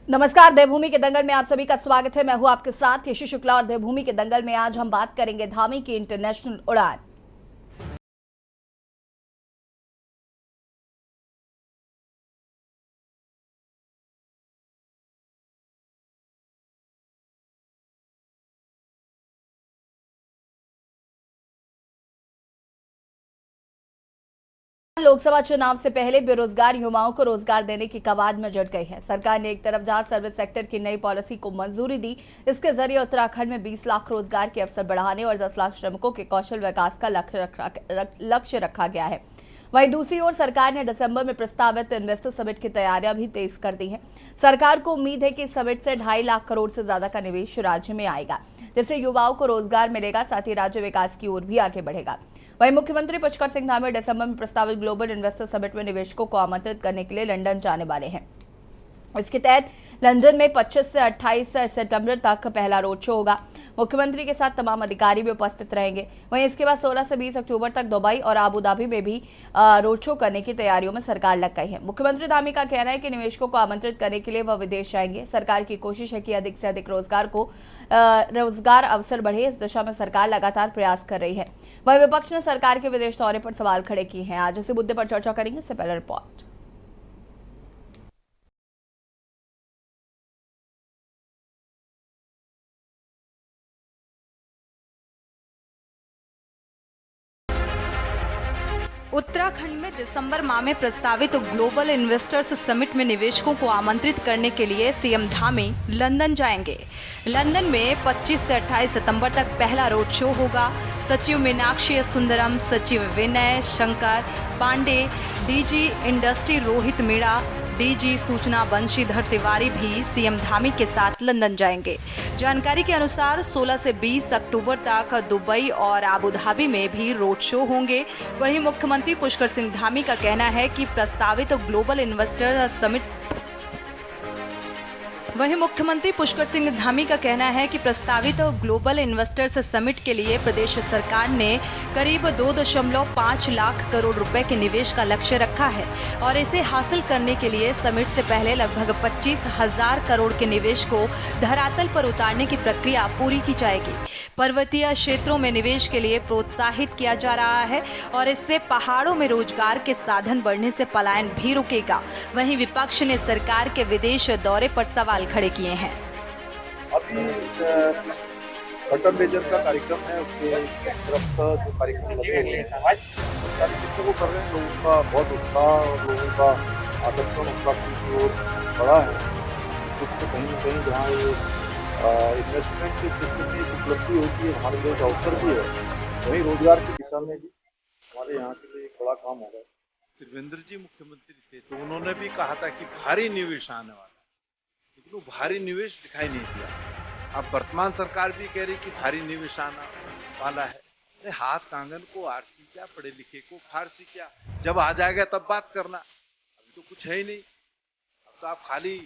नमस्कार, देवभूमि के दंगल में आप सभी का स्वागत है। मैं हूं आपके साथ यशु शुक्ला और देवभूमि के दंगल में आज हम बात करेंगे धामी की इंटरनेशनल उड़ान। लोकसभा चुनाव से पहले बेरोजगार युवाओं को रोजगार देने की कवायद में जुट गई है। सरकार ने एक तरफ जहां सर्विस सेक्टर की नई पॉलिसी को मंजूरी दी, इसके जरिए उत्तराखंड में 20 लाख रोजगार के अवसर बढ़ाने और 10 लाख श्रमिकों के कौशल विकास का लक्ष्य रखा गया है। वहीं दूसरी ओर सरकार ने दिसंबर में प्रस्तावित इन्वेस्टर समिट की तैयारियां भी तेज कर दी हैं। सरकार को उम्मीद है कि इस समिट से 2.5 लाख करोड़ से ज्यादा का निवेश राज्य में आएगा, जिससे युवाओं को रोजगार मिलेगा, साथ ही राज्य विकास की ओर भी आगे बढ़ेगा। वहीं मुख्यमंत्री पुष्कर सिंह धामी दिसंबर में प्रस्तावित ग्लोबल इन्वेस्टर समिट में निवेशकों को आमंत्रित करने के लिए लंदन जाने वाले हैं। इसके तहत लंदन में 25 से 28 सितंबर तक पहला रोड शो होगा। मुख्यमंत्री के साथ तमाम अधिकारी भी उपस्थित रहेंगे। वहीं इसके बाद 16 से 20 अक्टूबर तक दुबई और आबू धाबी में भी रोड शो करने की तैयारियों में सरकार लग गई है। मुख्यमंत्री धामी का कहना है कि निवेशकों को आमंत्रित करने के लिए वह विदेश जाएंगे। सरकार की कोशिश है कि अधिक से अधिक रोजगार अवसर बढ़े। इस दिशा में सरकार लगातार प्रयास कर रही है। वहीं विपक्ष ने सरकार के विदेश दौरे पर सवाल खड़े किए हैं। आज इसी मुद्दे पर चर्चा करेंगे। इससे पहले रिपोर्ट। उत्तराखंड में दिसंबर माह में प्रस्तावित ग्लोबल इन्वेस्टर्स समिट में निवेशकों को आमंत्रित करने के लिए सीएम धामी लंदन जाएंगे। लंदन में 25 से 28 सितंबर तक पहला रोड शो होगा। सचिव मीनाक्षी सुंदरम, सचिव Vinay Shankar Pandey, DG industry Rohit Meena, DG सूचना बंशीधर तिवारी भी सीएम धामी के साथ लंदन जाएंगे। जानकारी के अनुसार 16 से 20 अक्टूबर तक दुबई और आबू धाबी में भी रोड शो होंगे। वहीं मुख्यमंत्री पुष्कर सिंह धामी का कहना है कि प्रस्तावित global investor summit global investors summit के लिए प्रदेश सरकार ने करीब 2.5 लाख करोड़ रुपए के निवेश का लक्ष्य रखा है और इसे हासिल करने के लिए समिट से पहले लगभग 25,000 करोड़ के निवेश को धरातल पर उतारने की प्रक्रिया पूरी की जाएगी। पर्वतीय क्षेत्रों में निवेश के लिए प्रोत्साहित किया जा रहा है और इससे पहाड़ों में रोजगार के साधन बढ़ने से पलायन भी रुकेगा। वहीं विपक्ष ने सरकार के विदेश दौरे पर सवाल खड़े किए हैं। अभी बटन लेजर का कार्यक्रम है, उसके तरफ से जो कार्यक्रम लगे हुए हैं सरकार वो कर रहे हैं। लोगों का बहुत उत्साह और लोगों का आकर्षण उत्तराखंड की ओर बढ़ा है। उससे कहीं न कहीं जहाँ ये इन्वेस्टमेंट के क्षेत्र में उपलब्धि होती है, हमारे लिए एक अवसर भी है, वहीं रोजगार की दिशा में भी हमारे यहाँ के लिए एक बड़ा काम होगा। त्रिवेंद्र जी मुख्यमंत्री थे तो उन्होंने भी कहा था कि भारी निवेश आने वाला, लेकिन वो भारी निवेश दिखाई नहीं दिया। अब वर्तमान सरकार भी कह रही कि भारी निवेश आना वाला है। अरे हाथ कांगन को आरसी क्या, पढ़े लिखे को फारसी क्या, जब आ जाएगा तब बात करना। अभी तो कुछ है ही नहीं। अब तो आप खाली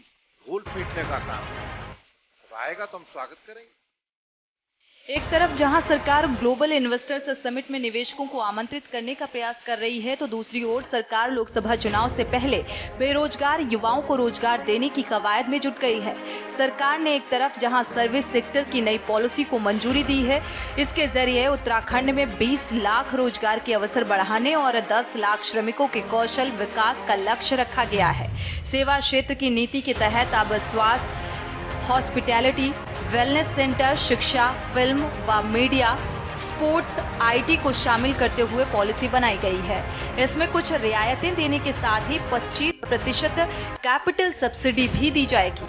ढोल पीटने का काम है। अब आएगा तो हम स्वागत करेंगे। एक तरफ जहां सरकार ग्लोबल इन्वेस्टर्स समिट में निवेशकों को आमंत्रित करने का प्रयास कर रही है, तो दूसरी ओर सरकार लोकसभा चुनाव से पहले बेरोजगार युवाओं को रोजगार देने की कवायद में जुट गई है। सरकार ने एक तरफ जहां सर्विस सेक्टर की नई पॉलिसी को मंजूरी दी है, इसके जरिए उत्तराखंड में 20 लाख रोजगार के अवसर बढ़ाने और 10 लाख श्रमिकों के कौशल विकास का लक्ष्य रखा गया है। सेवा क्षेत्र की नीति के तहत अब स्वास्थ्य, हॉस्पिटैलिटी, वेलनेस सेंटर, शिक्षा, फिल्म व मीडिया, स्पोर्ट्स, आईटी को शामिल करते हुए पॉलिसी बनाई गई है। इसमें कुछ रियायतें देने के साथ ही 25% कैपिटल सब्सिडी भी दी जाएगी।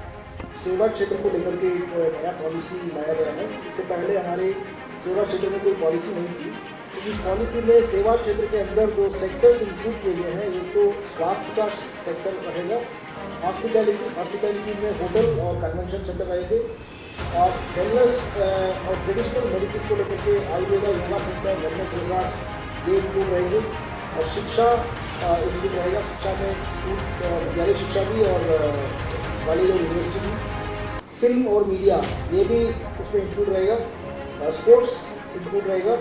सेवा क्षेत्र को लेकर के एक नया पॉलिसी लाया गया है। इससे पहले हमारे सेवा क्षेत्र में कोई पॉलिसी नहीं थी। तो इस पॉलिसी में सेवा क्षेत्र के अंदर जो सेक्टर्स इंक्लूड किए गए हैं, एक तो स्वास्थ्य का सेक्टर रहेगा, हॉस्पिटैलिटी में होटल और कन्वेंशन सेंटर रहेंगे, और वेलनेस और ट्रेडिशनल मेडिसिन को लेकर के Ayurveda, yoga centre, wellness resort ये इंक्लूड रहेंगे, और शिक्षा इंक्लूड रहेगा। शिक्षा में विद्यालय शिक्षा भी और कॉलेज और यूनिवर्सिटी भी, फिल्म और मीडिया ये भी उसमें इंक्लूड रहेगा, स्पोर्ट्स इंक्लूड रहेगा,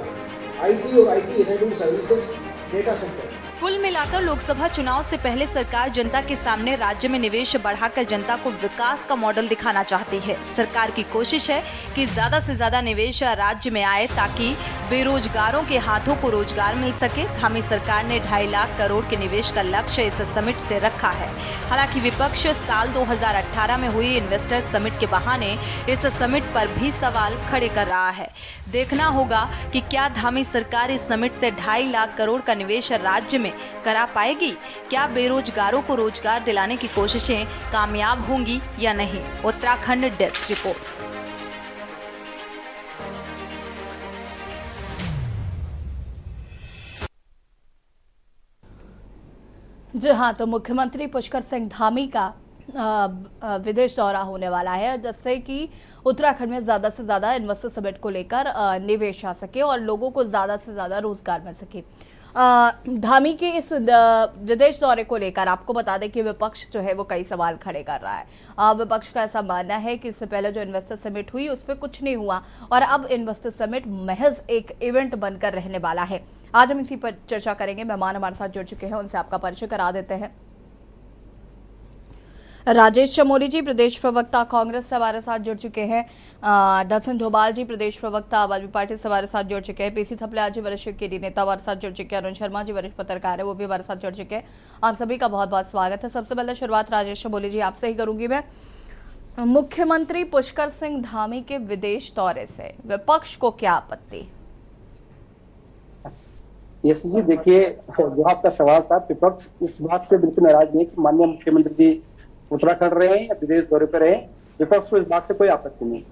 आईटी और IT enabled services, data centre. कुल मिलाकर लोकसभा चुनाव से पहले सरकार जनता के सामने राज्य में निवेश बढ़ाकर जनता को विकास का मॉडल दिखाना चाहती है। सरकार की कोशिश है कि ज्यादा से ज्यादा निवेश राज्य में आए ताकि बेरोजगारों के हाथों को रोजगार मिल सके। धामी सरकार ने 2.5 लाख करोड़ के निवेश का लक्ष्य इस समिट से रखा है। हालांकि विपक्ष साल 2018 में हुई इन्वेस्टर्स समिट के बहाने इस समिट पर भी सवाल खड़े कर रहा है। देखना होगा कि क्या धामी सरकार इस समिट से 2.5 लाख करोड़ का निवेश राज्य में करा पाएगी। क्या बेरोजगारों को रोजगार दिलाने की कोशिशें कामयाब होंगी या नहीं। Uttarakhand desk report. जी हाँ, तो मुख्यमंत्री पुष्कर सिंह धामी का विदेश दौरा होने वाला है, जिससे कि उत्तराखंड में ज़्यादा से ज़्यादा इन्वेस्टर समिट को लेकर निवेश आ सके और लोगों को ज़्यादा से ज़्यादा रोजगार मिल सके। धामी के इस विदेश दौरे को लेकर आपको बता दें कि विपक्ष जो है वो कई सवाल खड़े कर रहा है। विपक्ष का ऐसा मानना है कि इससे पहले जो इन्वेस्टर समिट हुई उस पर कुछ नहीं हुआ और अब इन्वेस्टर समिट महज एक इवेंट बनकर रहने वाला है। आज हम इसी पर चर्चा करेंगे। मेहमान हमारे साथ जुड़ चुके हैं, उनसे आपका परिचय करा देते हैं। राजेश चमोली जी प्रदेश प्रवक्ता कांग्रेस से हमारे साथ जुड़ चुके हैं। दर्शन ढोबाल जी प्रदेश प्रवक्ता आम आदमी पार्टी से हमारे साथ जुड़ चुके हैं। पीसी थपलियाल जी वरिष्ठ केडी नेता हमारे साथ जुड़ चुके हैं। अरुण शर्मा जी वरिष्ठ पत्रकार है, वो भी हमारे साथ जुड़ चुके हैं। आप सभी का बहुत बहुत स्वागत है। सबसे पहले शुरुआत राजेश चमोली जी आपसे ही करूंगी मैं। मुख्यमंत्री पुष्कर सिंह धामी के विदेश दौरे से विपक्ष को क्या आपत्ति? यस जी, देखिए जो आपका सवाल था, विपक्ष इस बात से बिल्कुल नाराज नहीं कि माननीय मुख्यमंत्री जी उत्तराखंड रहे या विदेश दौरे पर रहे। विपक्ष को इस बात से कोई आपत्ति नहीं।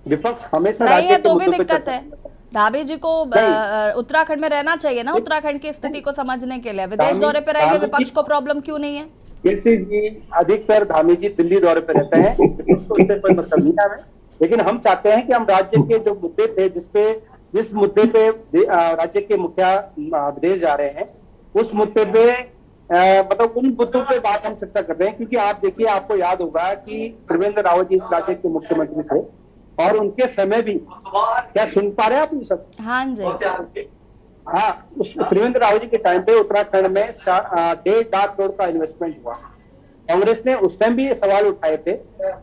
विपक्ष हमेशा नहीं है तो भी दिक्कत है। धामी जी को उत्तराखंड में रहना चाहिए ना, उत्तराखंड की स्थिति को समझने के लिए। विदेश दौरे पर रहेंगे, विपक्ष को प्रॉब्लम क्यों नहीं है? केसी जी अधिकतर धामी जी दिल्ली दौरे पर रहते हैं, विपक्ष को इससे कोई मतलब नहीं है। लेकिन हम चाहते हैं कि हम राज्य के जो मुद्दे थे, जिस मुद्दे पे राज्य के मुखिया विदेश जा रहे हैं, उस मुद्दे पे मतलब उन मुद्दों पे बात हम चर्चा कर रहे हैं। क्योंकि आप देखिए, आपको याद होगा कि त्रिवेंद्र रावत जी इस राज्य के मुख्यमंत्री थे और उनके समय भी, क्या सुन पा रहे हैं आप? सब हाँ जी, हाँ, उस त्रिवेंद्र रावत जी के टाइम पे उत्तराखंड में 1.5 लाख करोड़ का इन्वेस्टमेंट हुआ। कांग्रेस ने उस टाइम भी ये सवाल उठाए थे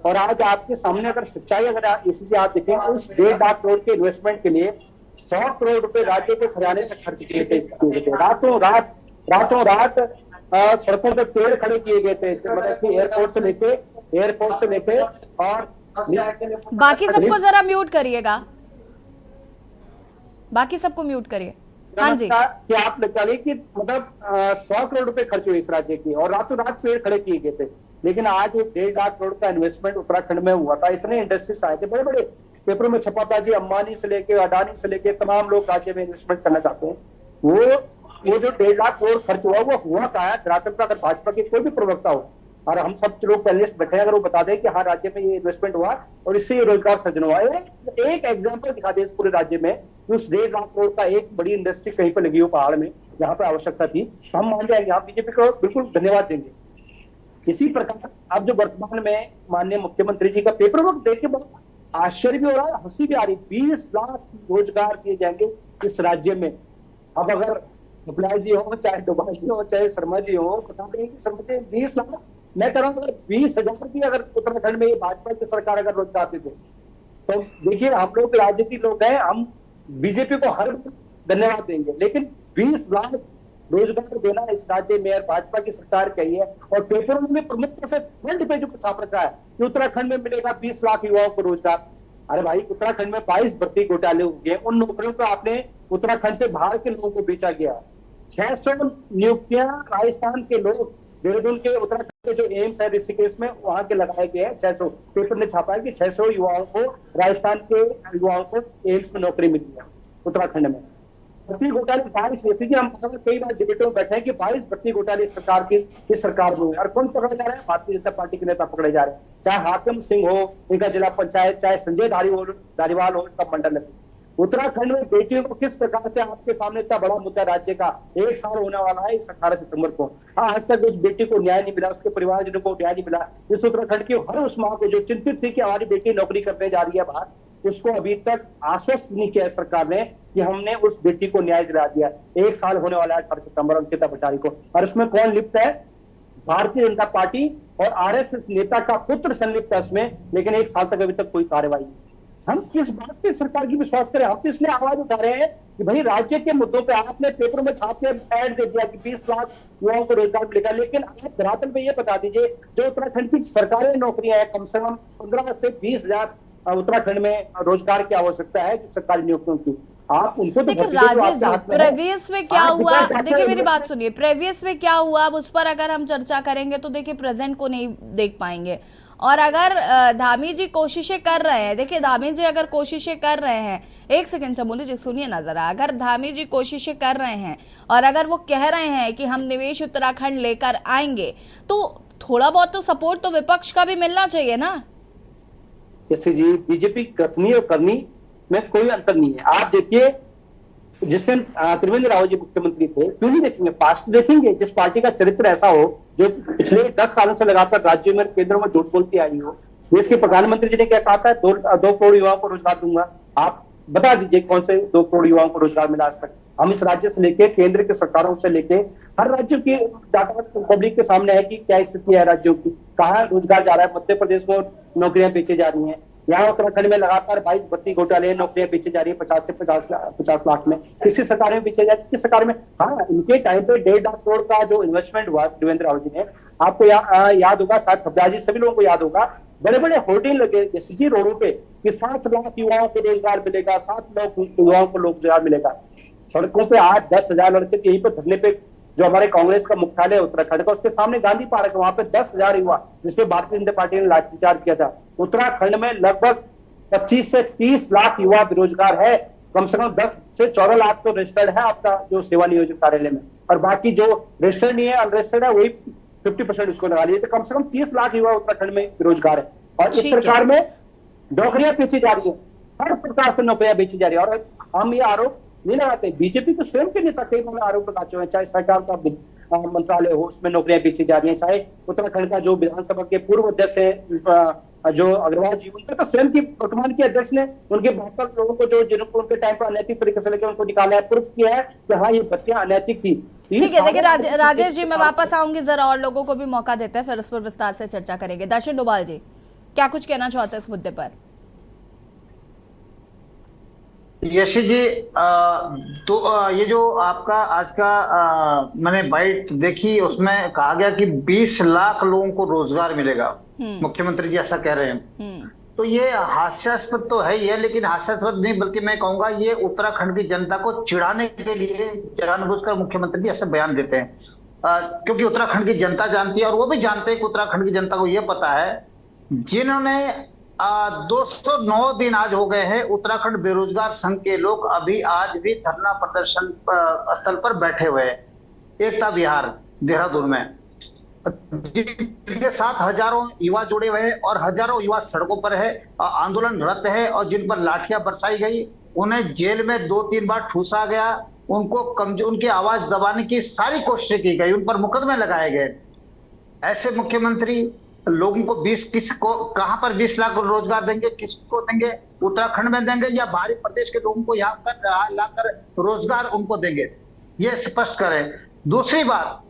और आज आपके सामने अगर सच्चाई अगर इसी आप देखें, उस 1.5 लाख करोड़ के इन्वेस्टमेंट के लिए 100 करोड़ रुपए राज्य के खजाने से खर्च किए थे। रातों रात सड़कों पे पेड़ खड़े किए गए थे, मतलब कि एयरपोर्ट से लेके और बाकी सबको जरा म्यूट करिएगा, बाकी सबको म्यूट करिए। हाँ जी, कि आप निकालिए कि मतलब 100 करोड़ रुपए खर्च हुए इस राज्य की और रातों रात पेड़ खड़े किए गए थे। लेकिन आज 1.5 लाख करोड़ का इन्वेस्टमेंट उत्तराखंड में हुआ था। इतने इंडस्ट्रीज आए थे, बड़े बड़े पेपरों में छपा था जी, अंबानी से लेके अडानी से लेके तमाम लोग राज्य में इन्वेस्टमेंट करना चाहते हैं। वो जो 1.5 लाख करोड़ खर्च हुआ, वो हुआ क्या है? धरातल पर अगर भाजपा के कोई भी प्रवक्ता हो और हम सब लोग पहले से बैठे, अगर वो बता दें कि हाँ राज्य में ये इन्वेस्टमेंट हुआ और इससे ये रोजगार सृजन हुआ, एक एग्जाम्पल दिखा दे इस पूरे राज्य में उस 1.5 लाख करोड़ का एक बड़ी इंडस्ट्री कहीं पर लगी हो पहाड़ में, जहां पर आवश्यकता थी, हम मान जाएंगे, हम बीजेपी को बिल्कुल धन्यवाद देंगे। इसी प्रकार अब जो वर्तमान में माननीय मुख्यमंत्री जी का पेपर वर्क देख के बहुत आश्चर्य भी हो रहा है, हंसी भी आ रही। 20 लाख रोजगार दिए जाएंगे इस राज्य में। अब अगर थपलियाल जी हो, चाहे डोभाल जी हो, चाहे शर्मा जी हो, बता दें कि समझ 20 लाख, मैं कह रहा हूँ 20,000 भी अगर उत्तराखंड में ये भाजपा की सरकार अगर रोजगार दे दे, तो देखिए हम लोग राजनीतिक लोग हैं, हम बीजेपी को हर धन्यवाद देंगे। लेकिन 20 लाख रोजगार देना इस राज्य में भाजपा की सरकार कही है और पेपरों में प्रमुखता से फ्रंट पेज पर छाप रखा है कि उत्तराखंड में मिलेगा 20 लाख युवाओं को रोजगार। अरे भाई, उत्तराखंड में 22 भर्ती घोटाले हो गए, उन नौकरियों को आपने उत्तराखंड से बाहर के लोगों को बेचा गया। 600 नियुक्तियां राजस्थान के लोग, देहरादून के, उत्तराखंड के जो एम्स है ऋषिकेश में, वहां के लगाए गए हैं। 600 पेपर ने छापा है कि 600 युवाओं को, राजस्थान के युवाओं को एम्स में नौकरी मिली है उत्तराखंड में। भर्ती घोटाले 22, जैसे कि हम कई बार डिबेटों में बैठे हैं कि 22 भर्ती घोटाले सरकार में हुए और कौन पकड़े जा रहे हैं? भारतीय जनता पार्टी के नेता पकड़े जा रहे हैं, चाहे हाकिम सिंह हो इनका जिला पंचायत, चाहे संजय धारीवाल हो इनका मंडल है। उत्तराखंड में बेटियों को किस प्रकार से, आपके सामने इतना बड़ा मुद्दा राज्य का 1 साल होने वाला है इस 18 सितंबर को, आज तक उस बेटी को न्याय नहीं मिला, उसके परिवारजनों को न्याय नहीं मिला। इस उत्तराखंड की हर उस माँ को जो चिंतित थी कि हमारी बेटी नौकरी करने जा रही है बाहर, उसको अभी तक आश्वस्त नहीं किया है सरकार ने कि हमने उस बेटी को न्याय दिला दिया। 1 साल होने वाला है 18 सितंबर अंकिता भंडारी को, और उसमें कौन लिप्त है? भारतीय जनता पार्टी और आरएसएस नेता का पुत्र संलिप्त है उसमें, लेकिन 1 साल तक अभी तक कोई कार्रवाई नहीं। हम किस बात पे सरकार की विश्वास करें? हम तो इसलिए आवाज उठा रहे हैं कि भाई राज्य के मुद्दों पे आपने पेपरों में छाप के ऐड दे दिया कि 20 लाख युवाओं को रोजगार मिलेगा, लेकिन आप धरातल पे ये बता दीजिए जो उत्तराखंड की सरकारी नौकरियां हैं, कम से कम 15 से 20 हजार उत्तराखंड में रोजगार की आवश्यकता है जो सरकारी नियुक्तियों की, आप उनको तो देखिए भर्ती दो जो राजेश आपके जी, हाथ में है। प्रेवियस में क्या आप हुआ, विकास देखिए मेरी चाहते बात हैं। सुनिए, प्रेवियस में क्या हुआ अब उस पर अगर हम चर्चा करेंगे तो देखिए प्रेजेंट को नहीं देख पाएंगे। और अगर धामी जी कोशिशें कर रहे हैं, देखिए धामी जी अगर कोशिशें कर रहे हैं, एक सेकंड चमोली जी सुनिए ना जरा, अगर धामी जी कोशिशें कर रहे हैं और अगर वो कह रहे हैं कि हम निवेश उत्तराखंड लेकर आएंगे, तो थोड़ा बहुत तो सपोर्ट तो विपक्ष का भी मिलना चाहिए ना। जैसे जी बीजेपी कथनी और करनी में कोई अंतर नहीं है। आप देखिए जिस दिन त्रिवेंद्र रावत जी मुख्यमंत्री थे, क्यों नहीं देखेंगे? पास्ट देखेंगे। जिस पार्टी का चरित्र ऐसा हो जो पिछले 10 सालों से लगातार राज्य में केंद्र में झूठ बोलती आई हो। देश के प्रधानमंत्री जी ने क्या कहा था? 2 करोड़ युवाओं को रोजगार दूंगा। आप बता दीजिए कौन से 2 करोड़ युवाओं को रोजगार मिला आज तक? हम इस राज्य से लेके केंद्र के सरकारों से लेके हर राज्य की डाटा पब्लिक के सामने है कि क्या स्थिति है राज्यों की, कहाँ रोजगार जा रहा है। मध्य प्रदेश में नौकरियां बेची जा रही हैं, यहाँ उत्तराखंड में लगातार 22 भर्ती घोटाले, नौकरियां बेची जा रही है 50 से 50 लाख में। किसी सरकार में बेचे जा रही है? किस सरकार में? हाँ, इनके टाइम पे 1.5 लाख करोड़ का जो इन्वेस्टमेंट हुआ त्रिवेंद्र रावत जी ने, आपको याद होगा, शायद खबराजी सभी लोगों को याद होगा, बड़े बड़े होर्डिंग लगे एसजी रोडों पे कि 7 लाख युवाओं को रोजगार मिलेगा, 7 लाख युवाओं को रोजगार मिलेगा। सड़कों पे आज 10,000 लड़के यहीं पर धरने पे, जो हमारे कांग्रेस का मुख्यालय उत्तराखंड का, उसके सामने गांधी पार्क है, वहां पे 10,000 युवा, जिसमें भारतीय जनता पार्टी ने लाठीचार्ज किया था। उत्तराखंड में लगभग 25 से 30 लाख युवा बेरोजगार है, कम से कम 10 से 14 लाख तो रजिस्टर्ड है आपका जो सेवा नियोजन कार्यालय में, और बाकी जो रजिस्टर्ड नहीं है, अनरजिस्टर्ड है, वही 50% उसको लगा लिए। तो कम से कम 30 लाख युवा उत्तराखंड में बेरोजगार है। और इस सरकार में नौकरियां बेची जा रही है, हर प्रकार से नौकरियां बेची जा रही है। और हम ये आरोप नहीं लगाते, बीजेपी के स्वयं के नेता कई बार आरोप लगाते हैं, चाहे सरकार का मंत्रालय हो उसमें नौकरियां बेची जा रही हैं, चाहे उत्तराखंड का जो विधानसभा के पूर्व अध्यक्ष है जो अग्रवाल जी, उनका तो स्वयं की वर्तमान के अध्यक्ष ने उनके 72 लोगों को जो जिनको उनके टाइम पर अनैतिक तरीके से लेकर उनको निकाला है, प्रूफ किया है कि हाँ ये बच्चियां अनैतिक थी। ठीक है, देखिए राजेश जी मैं वापस आऊंगी, जरा और लोगों को भी मौका देते हैं, फिर उस पर विस्तार से चर्चा करेंगे। दर्शन डोभाल जी क्या कुछ कहना चाहते हैं इस मुद्दे पर? यशी जी, तो ये जो आपका आज का मैंने बाइट देखी, उसमें कहा गया कि 20 लाख लोगों को रोजगार मिलेगा। मुख्यमंत्री जी ऐसा कह रहे हैं, तो ये हास्यास्पद तो है ही है, लेकिन हास्यास्पद नहीं बल्कि मैं कहूंगा ये उत्तराखंड की जनता को चिढ़ाने के लिए जानबूझकर मुख्यमंत्री जी ऐसे बयान देते हैं, क्योंकि उत्तराखंड की जनता जानती है और वो भी जानते हैं कि उत्तराखंड की जनता को ये पता है, जिन्होंने 209 दिन आज हो गए हैं उत्तराखंड बेरोजगार संघ के लोग अभी आज भी धरना प्रदर्शन स्थल पर बैठे हुए हैं, एकता विहार देहरादून में, जिनके साथ हजारों युवा जुड़े हुए हैं और हजारों युवा सड़कों पर है, आंदोलनरत है, और जिन पर लाठियां बरसाई गई, उन्हें जेल में 2-3 बार ठूसा गया, उनको उनकी आवाज दबाने की सारी कोशिश की गई, उन पर मुकदमे लगाए गए। ऐसे मुख्यमंत्री लोगों को किसको कहां पर 20 लाख रोजगार देंगे? किसको देंगे? उत्तराखंड में देंगे या बाहरी प्रदेश के लोगों को यहाँ पर लाकर रोजगार उनको देंगे? ये स्पष्ट करें। दूसरी बात,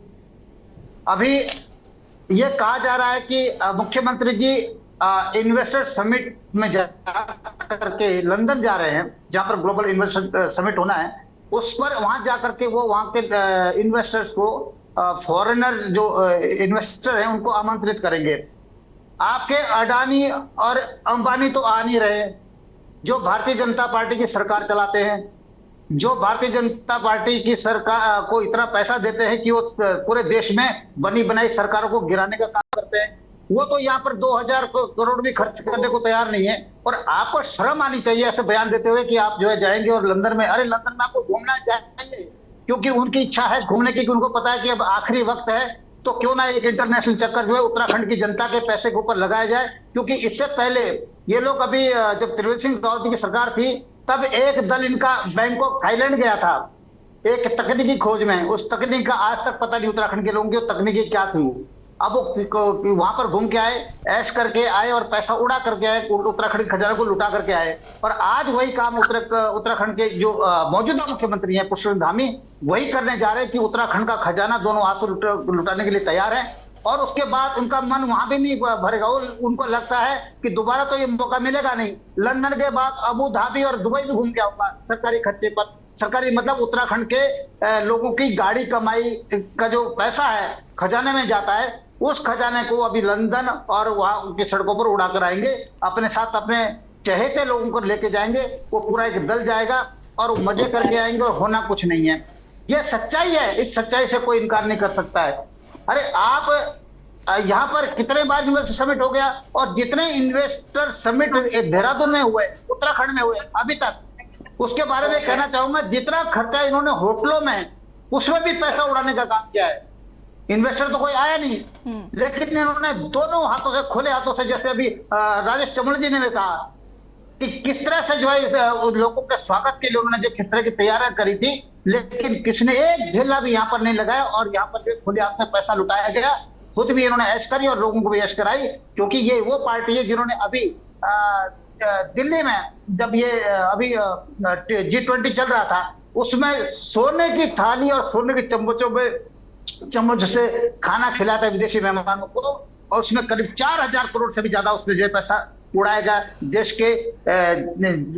अभी ये कहा जा रहा है कि मुख्यमंत्री जी इन्वेस्टर समिट में जा करके लंदन जा रहे हैं, जहां पर ग्लोबल इन्वेस्टर समिट होना है, उस पर वहां जाकर के वो वहां के इन्वेस्टर्स को, फॉरेनर जो इन्वेस्टर हैं उनको आमंत्रित करेंगे। आपके अडानी और अंबानी तो आ नहीं रहे, जो भारतीय जनता पार्टी की सरकार चलाते हैं, जो भारतीय जनता पार्टी की सरकार को इतना पैसा देते हैं कि वो पूरे देश में बनी बनाई सरकारों को गिराने का काम करते हैं, वो तो यहाँ पर 2000 करोड़ भी खर्च करने को तैयार नहीं है। और आपको शर्म आनी चाहिए ऐसे बयान देते हुए कि आप जो है जाएंगे और लंदन में, अरे लंदन में आपको घूमना चाहिए क्योंकि उनकी इच्छा है घूमने की, उनको पता है कि अब आखिरी वक्त है, तो क्यों ना एक इंटरनेशनल चक्कर जो है उत्तराखंड की जनता के पैसे के ऊपर लगाया जाए। क्योंकि इससे पहले ये लोग अभी जब त्रिवेंद्र सिंह रावत जी की सरकार थी, तब एक दल इनका बैंकॉक थाईलैंड गया था एक तकनीकी खोज में, उस तकनीक का आज तक पता नहीं उत्तराखंड के लोगों की तकनीकी क्या थी। अब वो वहां पर घूम के आए, ऐश करके आए और पैसा उड़ा करके आए, उत्तराखंड के खजाने को लुटा करके आए। और आज वही काम उत्तराखंड के जो मौजूदा मुख्यमंत्री हैं पुष्कर धामी वही करने जा रहे हैं कि उत्तराखंड का खजाना दोनों हाथ से लुटाने के लिए तैयार है। और उसके बाद उनका मन वहां भी नहीं भरेगा, उनको लगता है कि दोबारा तो ये मौका मिलेगा नहीं। लंदन के बाद अबू धाबी और दुबई भी घूम के आऊंगा सरकारी खर्चे पर। सरकारी मतलब उत्तराखंड के लोगों की गाड़ी कमाई का जो पैसा है खजाने में जाता है, उस खजाने को अभी लंदन और वहां उनकी सड़कों पर उड़ा कर आएंगे। अपने साथ अपने चहेते लोगों को लेके जाएंगे, वो पूरा एक दल जाएगा और वो मजे करके आएंगे और होना कुछ नहीं है। यह सच्चाई है, इस सच्चाई से कोई इनकार नहीं कर सकता है। अरे आप यहाँ पर कितने बार इन्वेस्टर समिट हो गया, और जितने इन्वेस्टर समिट देहरादून में हुए, उत्तराखंड में हुए अभी तक, उसके बारे में कहना चाहूंगा जितना खर्चा इन्होंने होटलों में, उसमें भी पैसा उड़ाने का काम किया है। इन्वेस्टर तो कोई आया नहीं, लेकिन इन्होंने दोनों हाथों से, खुले हाथों से, जैसे अभी राजेश चमल जी ने भी कहा कि किस तरह से जो है लोगों के स्वागत के लिए उन्होंने जो किस तरह की तैयारियां करी थी, लेकिन किसने एक ढीला भी यहाँ पर नहीं लगाया और यहाँ पर जो खुले हाथ से पैसा लुटाया गया। खुद भी इन्होंने ऐश करी और लोगों को भी ऐश कराई, क्योंकि ये वो पार्टी है जिन्होंने अभी दिल्ली में जब ये अभी G20 चल रहा था, उसमें सोने की थाली और सोने के चम्मच से खाना खिलाता है विदेशी मेहमानों को, और उसमें करीब 4000 करोड़ से भी ज्यादा उसमें जो पैसा उड़ाएगा देश के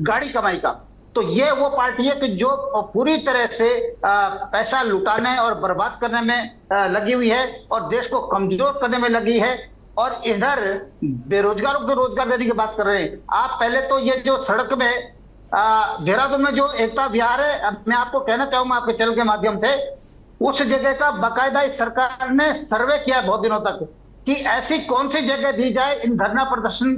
गाड़ी कमाई का। तो ये वो पार्टी है कि जो पूरी तरह से पैसा लुटाने और बर्बाद करने में लगी हुई है और देश को कमजोर करने में लगी है। और इधर बेरोजगारों को रोजगार देने की बात कर रहे हैं आप। पहले तो ये जो सड़क में देहरादून में जो एकता विहार है, अब मैं आपको कहना चाहूंगा आपके चैनल के माध्यम से, उस जगह का बाकायदा इस सरकार ने सर्वे किया बहुत दिनों तक कि ऐसी कौन सी जगह दी जाए इन धरना प्रदर्शन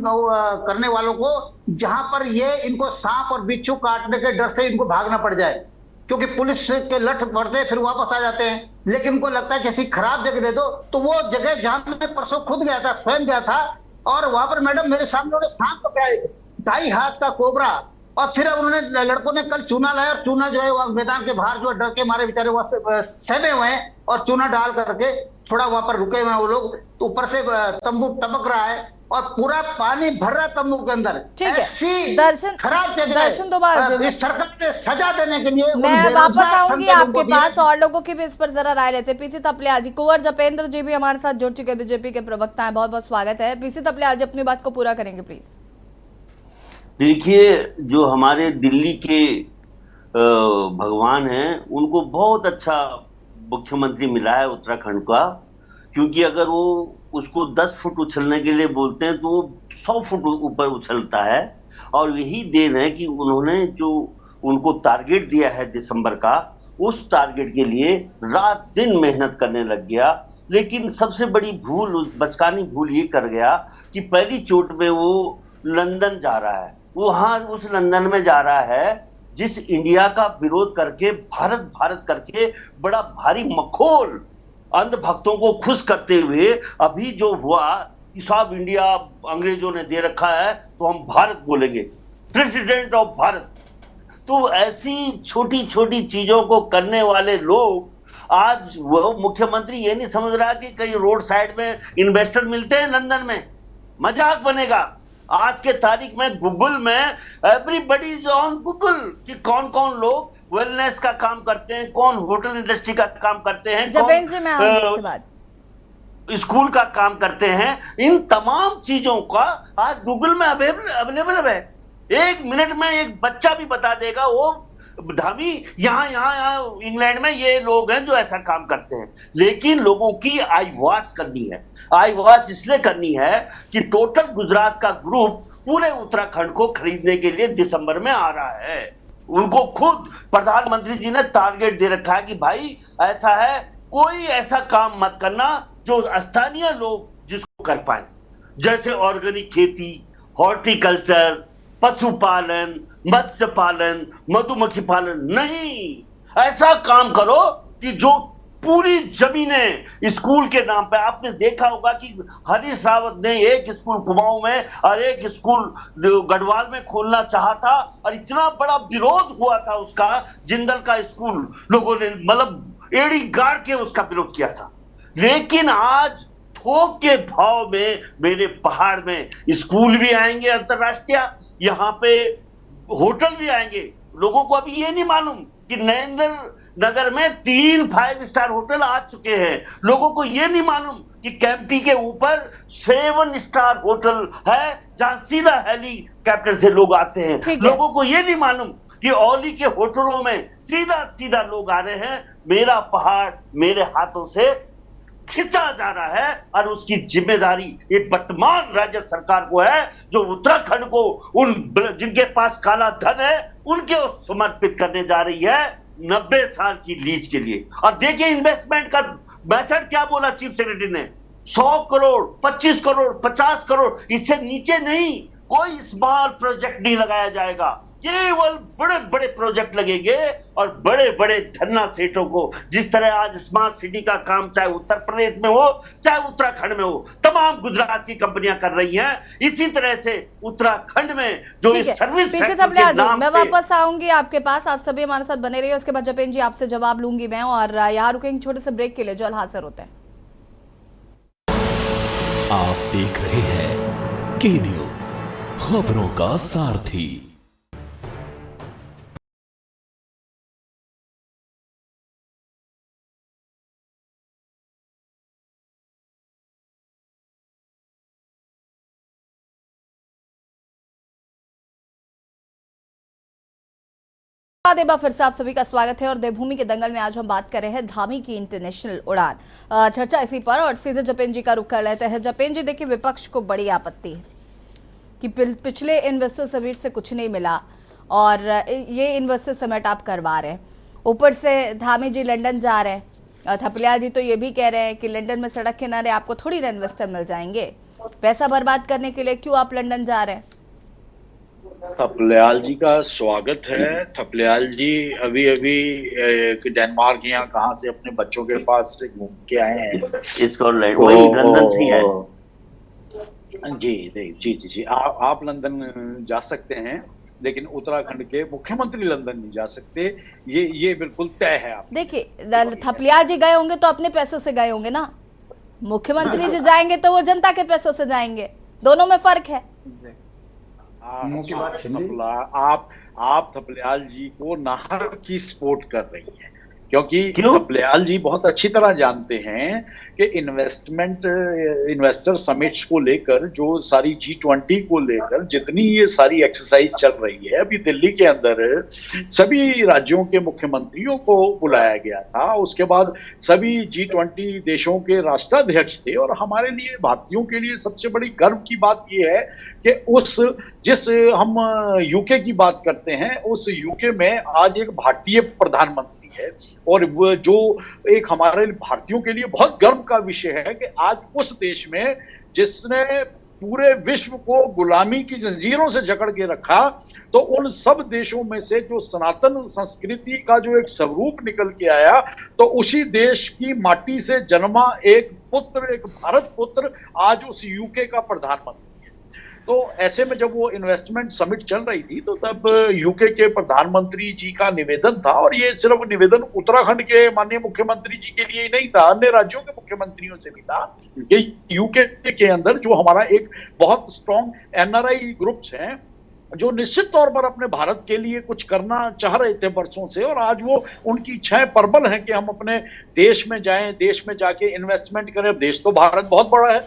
करने वालों को जहां पर ये इनको सांप और बिच्छू काटने के डर से इनको भागना पड़ जाए, क्योंकि पुलिस के लठ पड़ते फिर वापस आ जाते हैं। लेकिन उनको लगता है कि ऐसी खराब जगह दे दो। तो वो जगह जहां मैं परसों खुद गया था, स्वयं गया था, और वहां पर मैडम मेरे सामने उन्होंने सांप पकड़ा, 2.5 हाथ का कोबरा, और फिर उन्होंने लड़कों ने कल चूना लाया और चूना जो है वहां मैदान के बाहर जो डर के मारे बेचारे वहां सहमे हुए हैं, और चूना डाल करके थोड़ा वहां पर रुके हुए हैं वो लोग। तो ऊपर से तंबू टपक रहा है और पूरा पानी भर रहा तंबू के अंदर। ठीक है, दर्शन दोबारा इस सरकार ने सजा देने के लिए मैं वापस आऊंगी आपके पास, और लोगों की भी इस पर जरा राय लेते। पीसी तपलियाल जी, कुंवर जपेंद्र जी भी हमारे साथ जुड़ चुके, बीजेपी के प्रवक्ता हैं, बहुत बहुत स्वागत है। पीसी तपलियाल जी अपनी बात को पूरा करेंगे प्लीज। देखिए, जो हमारे दिल्ली के भगवान हैं, उनको बहुत अच्छा मुख्यमंत्री मिला है उत्तराखंड का, क्योंकि अगर वो उसको 10 फुट उछलने के लिए बोलते हैं तो वो 100 फुट ऊपर उछलता है। और यही देन है कि उन्होंने जो उनको टारगेट दिया है दिसंबर का, उस टारगेट के लिए रात दिन मेहनत करने लग गया। लेकिन सबसे बड़ी भूल, उस बचकानी भूल ये कर गया कि पहली चोट में वो लंदन जा रहा है। वहां उस लंदन में जा रहा है जिस इंडिया का विरोध करके, भारत करके बड़ा भारी मखौल अंधभक्तों को खुश करते हुए अभी जो हुआ कि सब इंडिया अंग्रेजों ने दे रखा है तो हम भारत बोलेंगे, प्रेसिडेंट ऑफ भारत। तो ऐसी छोटी छोटी चीजों को करने वाले लोग, आज वो मुख्यमंत्री ये नहीं समझ रहा कि कहीं रोड साइड में इन्वेस्टर मिलते हैं लंदन में, मजाक बनेगा। आज के तारीख में गूगल में एवरीबडी इज ऑन गूगल कि कौन कौन लोग वेलनेस का काम करते हैं, कौन होटल इंडस्ट्री का काम करते हैं, जपेंद्र जी मैं आऊंगी इसके बाद, स्कूल का काम करते हैं। इन तमाम चीजों का आज गूगल में अवेलेबल है। 1 मिनट में एक बच्चा भी बता देगा वो धामी यहाँ इंग्लैंड में ये लोग हैं जो ऐसा काम करते हैं। लेकिन लोगों की आई वॉच करनी है। आई वॉच इसलिए करनी है कि टोटल गुजरात का ग्रुप पूरे उत्तराखंड को खरीदने के लिए दिसंबर में आ रहा है। उनको खुद प्रधानमंत्री जी ने टारगेट दे रखा है कि भाई ऐसा है, कोई ऐसा काम मत करना जो स्थानीय लोग जिसको कर पाए, जैसे ऑर्गेनिक खेती, हॉर्टिकल्चर, पशुपालन, मत्स्य पालन, मधुमक्खी पालन। नहीं, ऐसा काम करो कि जो पूरी जमीनें स्कूल के नाम पे, आपने देखा होगा कि हरीश रावत ने एक स्कूल कुमाऊं में और एक स्कूल गढ़वाल में खोलना चाहा था, और इतना बड़ा विरोध हुआ था उसका, जिंदल का स्कूल लोगों ने मतलब एड़ी गाड़ के उसका विरोध किया था। लेकिन आज थोक के भाव में मेरे पहाड़ में स्कूल भी आएंगे अंतरराष्ट्रीय, यहाँ पे होटल भी आएंगे। लोगों को अभी ये नहीं मालूम कि नरेंद्र नगर में 3 5 स्टार होटल आ चुके हैं। लोगों को ये नहीं मालूम कि कैंपटी के ऊपर 7 स्टार होटल है जहां सीधा हेलीकॉप्टर से लोग आते हैं। लोगों को ये नहीं मालूम कि औली के होटलों में सीधा सीधा लोग आ रहे हैं। मेरा पहाड़ मेरे हाथों से खिंचा जा रहा है और उसकी जिम्मेदारी ये वर्तमान राज्य सरकार को है, जो उत्तराखंड को उन जिनके पास काला धन है उनके समर्पित करने जा रही है 90 साल की लीज के लिए। और देखिए इन्वेस्टमेंट का मेथड क्या बोला चीफ सेक्रेटरी ने, 100 करोड़, 25 करोड़, 50 करोड़, इससे नीचे नहीं कोई स्मॉल प्रोजेक्ट नहीं लगाया जाएगा। केवल बड़े बड़े प्रोजेक्ट लगेंगे और बड़े बड़े धन्ना सेठों को, जिस तरह आज स्मार्ट सिटी का काम चाहे उत्तर प्रदेश में हो चाहे उत्तराखंड में हो, तमाम गुजरात की कंपनियां कर रही हैं, इसी तरह से उत्तराखंड में जो सर्विस पीसी थपलियाल जी, मैं वापस आऊंगी आपके पास, आप सभी हमारे साथ बने रहिए। उसके बाद जपेन जी आपसे जवाब लूंगी मैं, और यहाँ रुकेंगे छोटे से ब्रेक के लिए, जल्द हाजिर होते हैं। आप देख रहे हैं के न्यूज, खबरों का सारथी। देबा फिर से आप सभी का स्वागत है। और देवभूमि के दंगल में आज हम बात कर रहे हैं धामी की इंटरनेशनल उड़ान, चर्चा इसी पर, और सीधे जपेन जी का रुख कर लेते हैं। जपेन जी, देखिए विपक्ष को बड़ी आपत्ति है कि पिछले इन्वेस्टर समिट से कुछ नहीं मिला और ये इन्वेस्टर समिट आप करवा रहे हैं, ऊपर से धामी जी लंदन जा रहे हैं। थपलियाल जी तो ये भी कह रहे हैं कि लंदन में सड़क किनारे आपको थोड़ी ना इन्वेस्टर मिल जाएंगे, पैसा बर्बाद करने के लिए क्यों आप लंदन जा रहे हैं? थपलियाल जी का स्वागत है। थपलियाल जी अभी डेनमार्क या कहाँ से अपने बच्चों के पास से घूम के आए हैं, स्कॉटलैंड, वही लंदन से है। जी आप लंदन जा सकते हैं, लेकिन उत्तराखंड के मुख्यमंत्री लंदन नहीं जा सकते, ये बिल्कुल तय है। आप देखिए थपलियाल जी गए होंगे तो अपने पैसों से गए होंगे ना, मुख्यमंत्री जी जाएंगे तो वो जनता के पैसों से जाएंगे, दोनों में फर्क है। आप थपलियाल जी को नाहर की सपोर्ट कर रही हैं, क्योंकि थपलियाल जी बहुत अच्छी तरह जानते हैं कि इन्वेस्टर समिट्स को लेकर, जो सारी G20 को लेकर जितनी ये सारी एक्सरसाइज चल रही है, अभी दिल्ली के अंदर सभी राज्यों के मुख्यमंत्रियों को बुलाया गया था, उसके बाद सभी G20 देशों के राष्ट्राध्यक्ष थे। और हमारे लिए, भारतीयों के लिए सबसे बड़ी गर्व की बात ये है कि जिस हम यूके की बात करते हैं, उस यूके में आज एक भारतीय प्रधानमंत्री है, और वो जो एक हमारे भारतीयों के लिए बहुत गर्व का विषय है कि आज उस देश में जिसने पूरे विश्व को गुलामी की जंजीरों से जकड़ के रखा, तो उन सब देशों में से जो सनातन संस्कृति का जो एक स्वरूप निकल के आया, तो उसी देश की माटी से जन्मा एक पुत्र, एक भारत पुत्र आज उस यूके का प्रधानमंत्री। तो ऐसे में जब वो इन्वेस्टमेंट समिट चल रही थी, तो तब यूके के प्रधानमंत्री जी का निवेदन था, और ये सिर्फ निवेदन उत्तराखंड के माननीय मुख्यमंत्री जी के लिए ही नहीं था, अन्य राज्यों के मुख्यमंत्रियों से भी था। ये यूके के अंदर जो हमारा एक बहुत स्ट्रॉन्ग NRI ग्रुप्स हैं, जो निश्चित तौर पर अपने भारत के लिए कुछ करना चाह रहे थे बरसों से, और आज वो उनकी इच्छाएं प्रबल हैं कि हम अपने देश में जाएं, देश में जाके इन्वेस्टमेंट करें। देश तो भारत बहुत बड़ा है,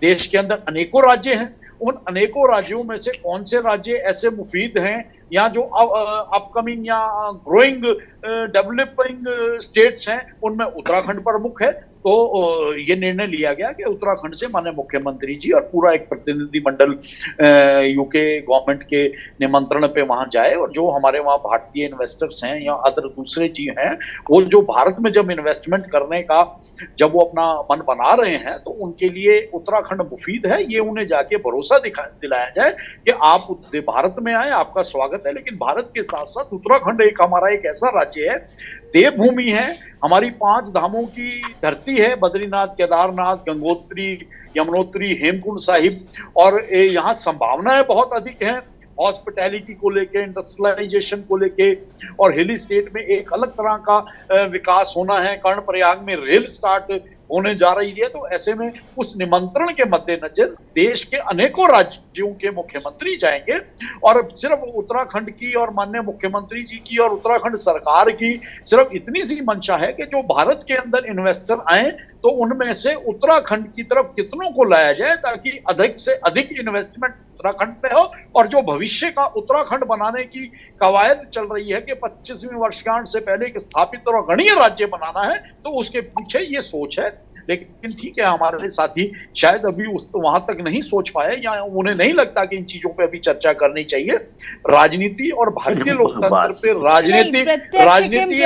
देश के अंदर अनेकों राज्य हैं, उन अनेकों राज्यों में से कौन से राज्य ऐसे मुफीद हैं या जो अपकमिंग या ग्रोइंग डेवलपिंग स्टेट्स हैं, उनमें उत्तराखंड प्रमुख है। तो ये निर्णय लिया गया कि उत्तराखंड से माननीय मुख्यमंत्री जी और पूरा एक प्रतिनिधि मंडल यूके गवर्नमेंट के निमंत्रण पे वहां जाए, और जो हमारे वहां भारतीय इन्वेस्टर्स हैं या अदर दूसरे चीज हैं, वो जो भारत में जब इन्वेस्टमेंट करने का जब वो अपना मन बना रहे हैं, तो उनके लिए उत्तराखंड मुफीद है। ये उन्हें जाके भरोसा दिलाया जाए कि आप भारत में आए, आपका स्वागत है, लेकिन भारत के साथ साथ उत्तराखंड एक हमारा एक ऐसा राज्य है, देवभूमि है, हमारी 5 धामों की धरती है, बद्रीनाथ, केदारनाथ, गंगोत्री, यमुनोत्री, हेमकुंड साहिब, और यहाँ संभावनाएं बहुत अधिक हैं हॉस्पिटैलिटी को लेके, इंडस्ट्रियलाइजेशन को लेके, और हिली स्टेट में एक अलग तरह का विकास होना है। कर्णप्रयाग में रेल स्टार्ट होने जा रही है। तो ऐसे में उस निमंत्रण के मद्देनजर देश के अनेकों राज्यों के मुख्यमंत्री जाएंगे और सिर्फ उत्तराखंड की और माननीय मुख्यमंत्री जी की और उत्तराखंड सरकार की सिर्फ इतनी सी मंशा है कि जो भारत के अंदर इन्वेस्टर आए तो उनमें से उत्तराखंड की तरफ कितनों को लाया जाए ताकि अधिक से अधिक इन्वेस्टमेंट उत्तराखंड में हो। और जो भविष्य का उत्तराखंड बनाने की कवायद चल रही है कि 25वीं वर्षगांठ से पहले एक स्थापित और गणीय राज्य बनाना है, तो उसके पीछे ये सोच है। लेकिन ठीक है, हमारे साथी शायद अभी वहां तक नहीं सोच पाए या उन्हें नहीं लगता कि इन चीजों पे अभी चर्चा करनी चाहिए। राजनीति और भारतीय लोकतंत्र पे राजनीति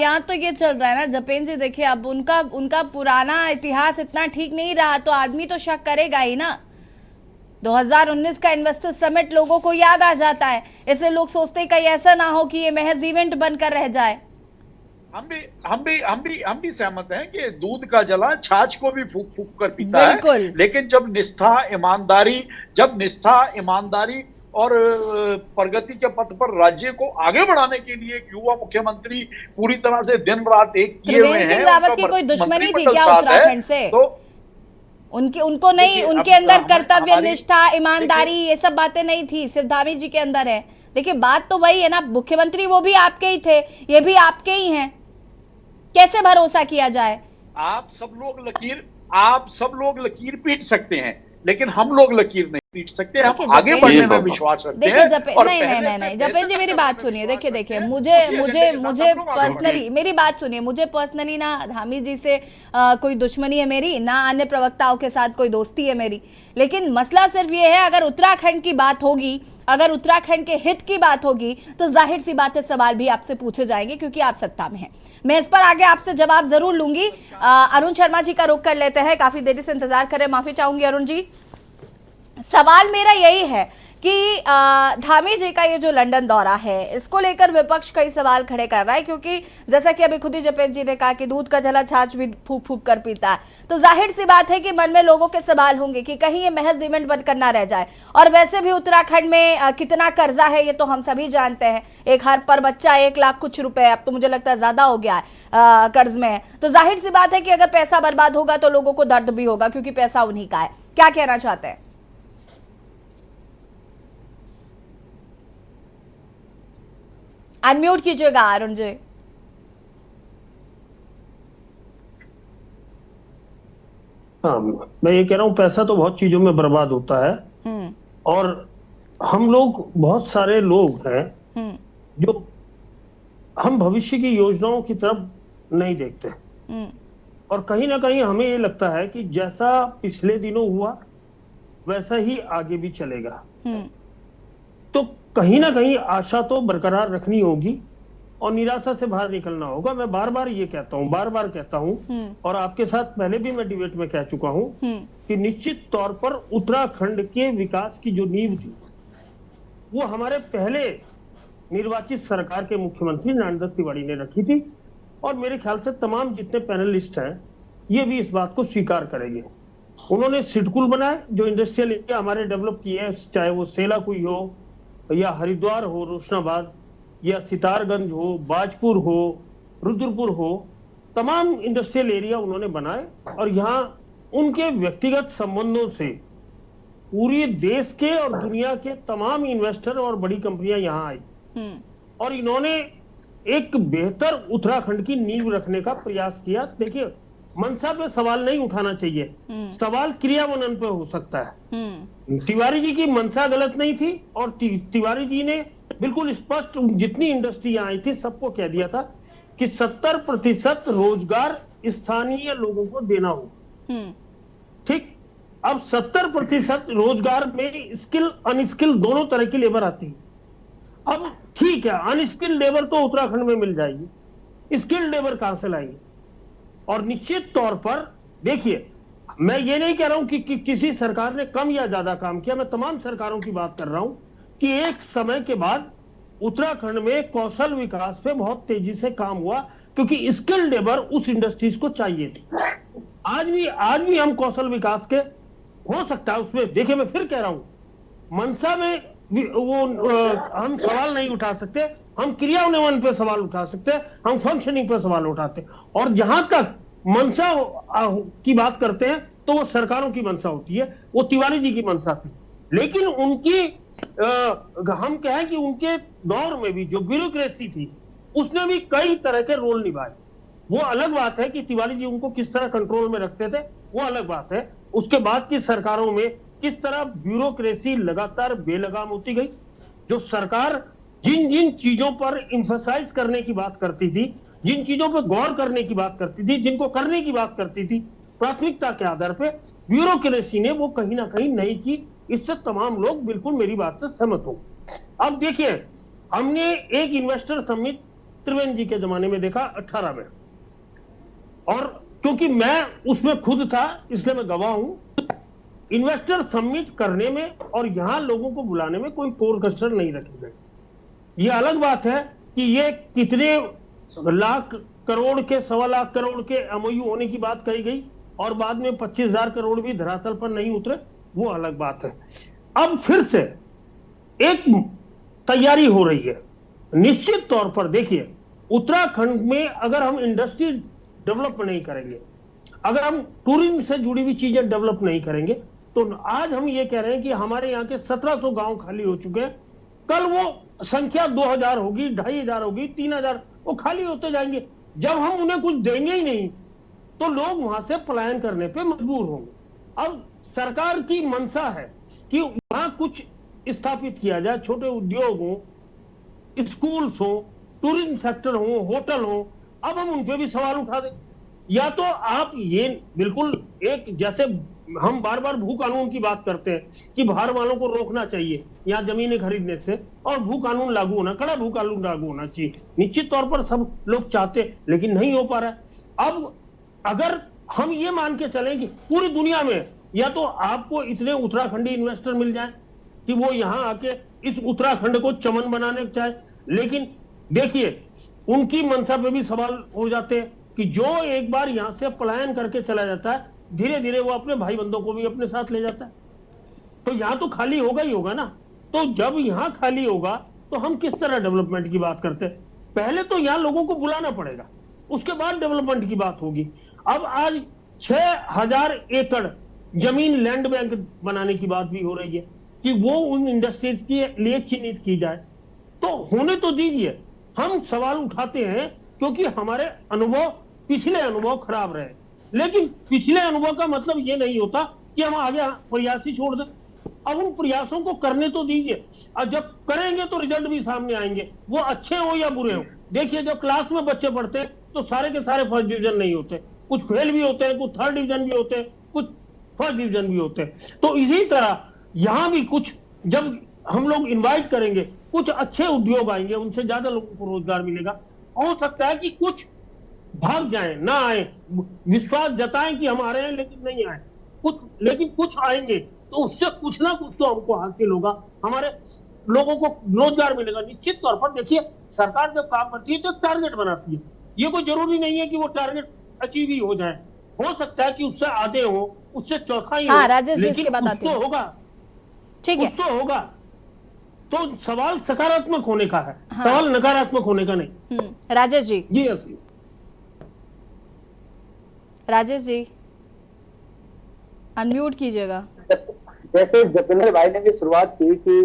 यहाँ तो ये चल रहा है ना जपेन जी, देखिए अब उनका पुराना इतिहास इतना ठीक नहीं रहा तो आदमी तो शक करेगा ही ना। 2019 का इन्वेस्टर समिट लोगों को याद आ जाता है, इसलिए लोग सोचते हैं कहीं ऐसा ना हो कि ये महज इवेंट बनकर रह जाए। हम भी सहमत हैं कि दूध का जला छाछ को भी फूक फूक कर पीता है, लेकिन जब निष्ठा ईमानदारी और प्रगति के पथ पर राज्य को आगे बढ़ाने के लिए एक युवा मुख्यमंत्री पूरी तरह से दिन रात एक किए हुए हैं। रावत की कोई दुश्मनी थी क्या उत्तराखंड से? तो उनको नहीं, उनके अंदर कर्तव्य निष्ठा ईमानदारी ये सब बातें नहीं थी, सिर्फ धामी जी के अंदर है। देखिए बात तो वही है ना, मुख्यमंत्री वो भी आपके ही थे, ये भी आपके ही हैं, कैसे भरोसा किया जाए? आप सब लोग लकीर पीट सकते हैं, लेकिन हम लोग लकीर नहीं पीट सकते। हम आगे बढ़ने में विश्वास रखते हैं। नहीं जपेन जी मेरी बात सुनिए। देखिए मुझे पर्सनली मेरी बात सुनिए, मुझे पर्सनली ना धामी जी से कोई दुश्मनी है मेरी, ना अन्य प्रवक्ताओं के साथ कोई दोस्ती है मेरी, लेकिन मसला सिर्फ ये है अगर उत्तराखंड की बात होगी, अगर उत्तराखंड के हित की बात होगी तो जाहिर सी बात है सवाल भी आपसे पूछे जाएंगे क्योंकि आप सत्ता में हैं। मैं इस पर आगे आपसे जवाब जरूर लूंगी। अरुण शर्मा जी का रुख कर लेते हैं, काफी देरी से इंतजार करें, माफी चाहूंगी अरुण जी। सवाल मेरा यही है कि धामी जी का ये जो लंदन दौरा है इसको लेकर विपक्ष कई सवाल खड़े कर रहा है, क्योंकि जैसा कि अभी खुद ही जपेन जी ने कहा कि दूध का जला छाछ भी फूक फूक कर पीता है, तो जाहिर सी बात है कि मन में लोगों के सवाल होंगे कि कहीं ये महज इवेंट बनकर ना रह जाए। और वैसे भी उत्तराखंड में कितना कर्जा है ये तो हम सभी जानते हैं, एक हर पर बच्चा 1 लाख कुछ रुपए, अब तो मुझे लगता है ज्यादा हो गया है, कर्ज में है। तो जाहिर सी बात है कि अगर पैसा बर्बाद होगा तो लोगों को दर्द भी होगा क्योंकि पैसा उन्हीं का है। क्या कहना चाहते हैं? अनम्यूट कीजिएगा अरुण जी। हाँ, मैं ये कह रहा हूँ पैसा तो बहुत चीजों में बर्बाद होता है और हम लोग बहुत सारे लोग हैं जो हम भविष्य की योजनाओं की तरफ नहीं देखते और कहीं ना कहीं हमें ये लगता है कि जैसा पिछले दिनों हुआ वैसा ही आगे भी चलेगा। तो कहीं ना कहीं आशा तो बरकरार रखनी होगी और निराशा से बाहर निकलना होगा। मैं बार बार ये कहता हूँ, बार बार कहता हूँ और आपके साथ पहले भी मैं डिबेट में कह चुका हूँ कि निश्चित तौर पर उत्तराखंड के विकास की जो नींव थी वो हमारे पहले निर्वाचित सरकार के मुख्यमंत्री नरेंद्र तिवारी ने रखी थी और मेरे ख्याल से तमाम जितने पैनलिस्ट हैं ये भी इस बात को स्वीकार करेंगे। उन्होंने सिडकुल बनाए जो इंडस्ट्रियल एरिया हमारे डेवलप किए हैं, चाहे वो सेलाकुई हो या हरिद्वार हो, रोशनाबाद या सितारगंज हो, बाजपुर हो, रुद्रपुर हो, तमाम इंडस्ट्रियल एरिया उन्होंने बनाए और यहाँ उनके व्यक्तिगत संबंधों से पूरे देश के और दुनिया के तमाम इन्वेस्टर और बड़ी कंपनियां यहाँ आई और इन्होंने एक बेहतर उत्तराखंड की नींव रखने का प्रयास किया। देखिए मंशा पे सवाल नहीं उठाना चाहिए, सवाल क्रियान्वयन पे हो सकता है। तिवारी जी की मंशा गलत नहीं थी और तिवारी जी ने बिल्कुल स्पष्ट जितनी इंडस्ट्री आई थी सबको कह दिया था कि 70% रोजगार स्थानीय लोगों को देना होगा। ठीक, अब 70% रोजगार में स्किल अनस्किल दोनों तरह की लेबर आती है। अब ठीक है, अनस्किल्ड लेबर तो उत्तराखंड में मिल जाएगी, स्किल्ड लेबर कहां से लाएंगे? और निश्चित तौर पर देखिए मैं ये नहीं कह रहा हूं कि किसी सरकार ने कम या ज्यादा काम किया, मैं तमाम सरकारों की बात कर रहा हूं कि एक समय के बाद उत्तराखंड में कौशल विकास पे बहुत तेजी से काम हुआ क्योंकि स्किल्ड लेबर उस इंडस्ट्रीज को चाहिए थी। आज भी हम कौशल विकास के हो सकता है उसमें, देखिए मैं फिर कह रहा हूं मंशा में वो हम सवाल नहीं उठा सकते, हम क्रियान्वयन पे सवाल उठा सकते हैं, हम फंक्शनिंग पे सवाल उठाते हैं। और जहां तक मंशा की बात करते हैं तो वो सरकारों की मंशा होती है, वो तिवारी जी की मंशा थी। लेकिन उनकी हम कहें कि उनके दौर में भी जो ब्यूरोक्रेसी थी उसने भी कई तरह के रोल निभाए। वो अलग बात है कि तिवारी जी उनको किस तरह कंट्रोल में रखते थे, वो अलग बात है। उसके बाद की सरकारों में किस तरह ब्यूरोक्रेसी लगातार बेलगाम होती गई। जो सरकार जिन जिन चीजों पर इंफसाइज करने की बात करती थी, जिन चीजों पर गौर करने की बात करती थी, जिनको करने की बात करती थी प्राथमिकता के आधार पे, ब्यूरोक्रेसी ने वो कहीं ना कहीं नहीं की। इससे तमाम लोग बिल्कुल मेरी बात से सहमत हो। अब देखिए, हमने एक इन्वेस्टर समिट त्रिवेंद्र जी के जमाने में देखा 18 में, और क्योंकि मैं उसमें खुद था इसलिए मैं गवाह हूं। इन्वेस्टर समिट करने में और यहां लोगों को बुलाने में कोई कोर कसर नहीं रखी गई। ये अलग बात है कि ये कितने लाख करोड़ के, 1.25 लाख करोड़ के एमओयू होने की बात कही गई और बाद में 25,000 करोड़ भी धरातल पर नहीं उतरे, वो अलग बात है। अब फिर से एक तैयारी हो रही है। निश्चित तौर पर देखिए, उत्तराखंड में अगर हम इंडस्ट्री डेवलप नहीं करेंगे, अगर हम टूरिज्म से जुड़ी हुई चीजें डेवलप नहीं करेंगे, तो आज हम ये कह रहे हैं कि हमारे यहाँ के 1700 गांव खाली हो चुके हैं। कल वो संख्या 2000 होगी, 2500 होगी, 3000, वो खाली होते जाएंगे। जब हम उन्हें कुछ देंगे ही नहीं तो लोग वहां से पलायन करने पे मजबूर होंगे। अब सरकार की मंशा है कि वहां कुछ स्थापित किया जाए, छोटे उद्योग हो, स्कूल्स हो, टूरिज्म सेक्टर हो, होटल हो। अब हम उन पे भी सवाल उठा दें। या तो आप ये बिल्कुल एक, जैसे हम बार बार भू कानून की बात करते हैं कि बाहर वालों को रोकना चाहिए यहाँ जमीनें खरीदने से, और भू कानून लागू होना, कड़ा भू कानून लागू होना चाहिए। निश्चित तौर पर सब लोग चाहते, लेकिन नहीं हो पा रहा है। अब अगर हम ये मान के चलें कि पूरी दुनिया में या तो आपको इतने उत्तराखंडी इन्वेस्टर मिल जाए कि वो यहाँ आके इस उत्तराखंड को चमन बनाने चाहे, लेकिन देखिए उनकी मंशा पे भी सवाल हो जाते हैं कि जो एक बार यहां से पलायन करके चला जाता है, धीरे धीरे वो अपने भाई बंधुओं को भी अपने साथ ले जाता है। तो यहां तो खाली होगा ही होगा ना। तो जब यहां खाली होगा तो हम किस तरह डेवलपमेंट की बात करते हैं? पहले तो यहां लोगों को बुलाना पड़ेगा, उसके बाद डेवलपमेंट की बात होगी। अब आज 6000 एकड़ जमीन लैंड बैंक बनाने की बात भी हो रही है कि वो उन इंडस्ट्रीज के लिए चिन्हित की जाए। तो होने तो दीजिए। हम सवाल उठाते हैं क्योंकि हमारे अनुभव, पिछले अनुभव खराब रहे। लेकिन पिछले अनुभव का मतलब ये नहीं होता कि हम आगे प्रयास ही छोड़ दें। अब उन प्रयासों को करने तो दीजिए, और जब करेंगे तो रिजल्ट भी सामने आएंगे, वो अच्छे हो या बुरे हो। देखिए, जब क्लास में बच्चे पढ़ते हैं तो सारे के सारे फर्स्ट डिवीजन नहीं होते, कुछ फेल भी होते हैं, कुछ थर्ड डिवीजन भी होते हैं, कुछ फर्स्ट डिवीजन भी होते हैं। तो इसी तरह यहां भी कुछ जब हम लोग इन्वाइट करेंगे, कुछ अच्छे उद्योग आएंगे, उनसे ज्यादा लोगों को रोजगार मिलेगा। हो सकता है कि कुछ भाग जाएं, ना आए, विश्वास जताएं कि हम आ रहे हैं लेकिन नहीं आए, लेकिन कुछ आएंगे, तो उससे कुछ ना कुछ तो हमको हासिल होगा, हमारे लोगों को रोजगार मिलेगा। निश्चित तौर पर देखिए, सरकार जब काम करती है तो टारगेट बनाती है। ये कोई जरूरी नहीं है कि वो टारगेट अचीव ही हो जाए, हो सकता है कि उससे आधे हो, उससे चौथाई हो, राजेश जी, लेकिन कुछ तो होगा। ठीक है, तो होगा। तो सवाल सकारात्मक होने का है, सवाल नकारात्मक होने का नहीं। राजेश जी। जी राजेश जी, अनम्यूट कीजिएगा। जैसे जतेंद्र भाई ने भी शुरुआत की कि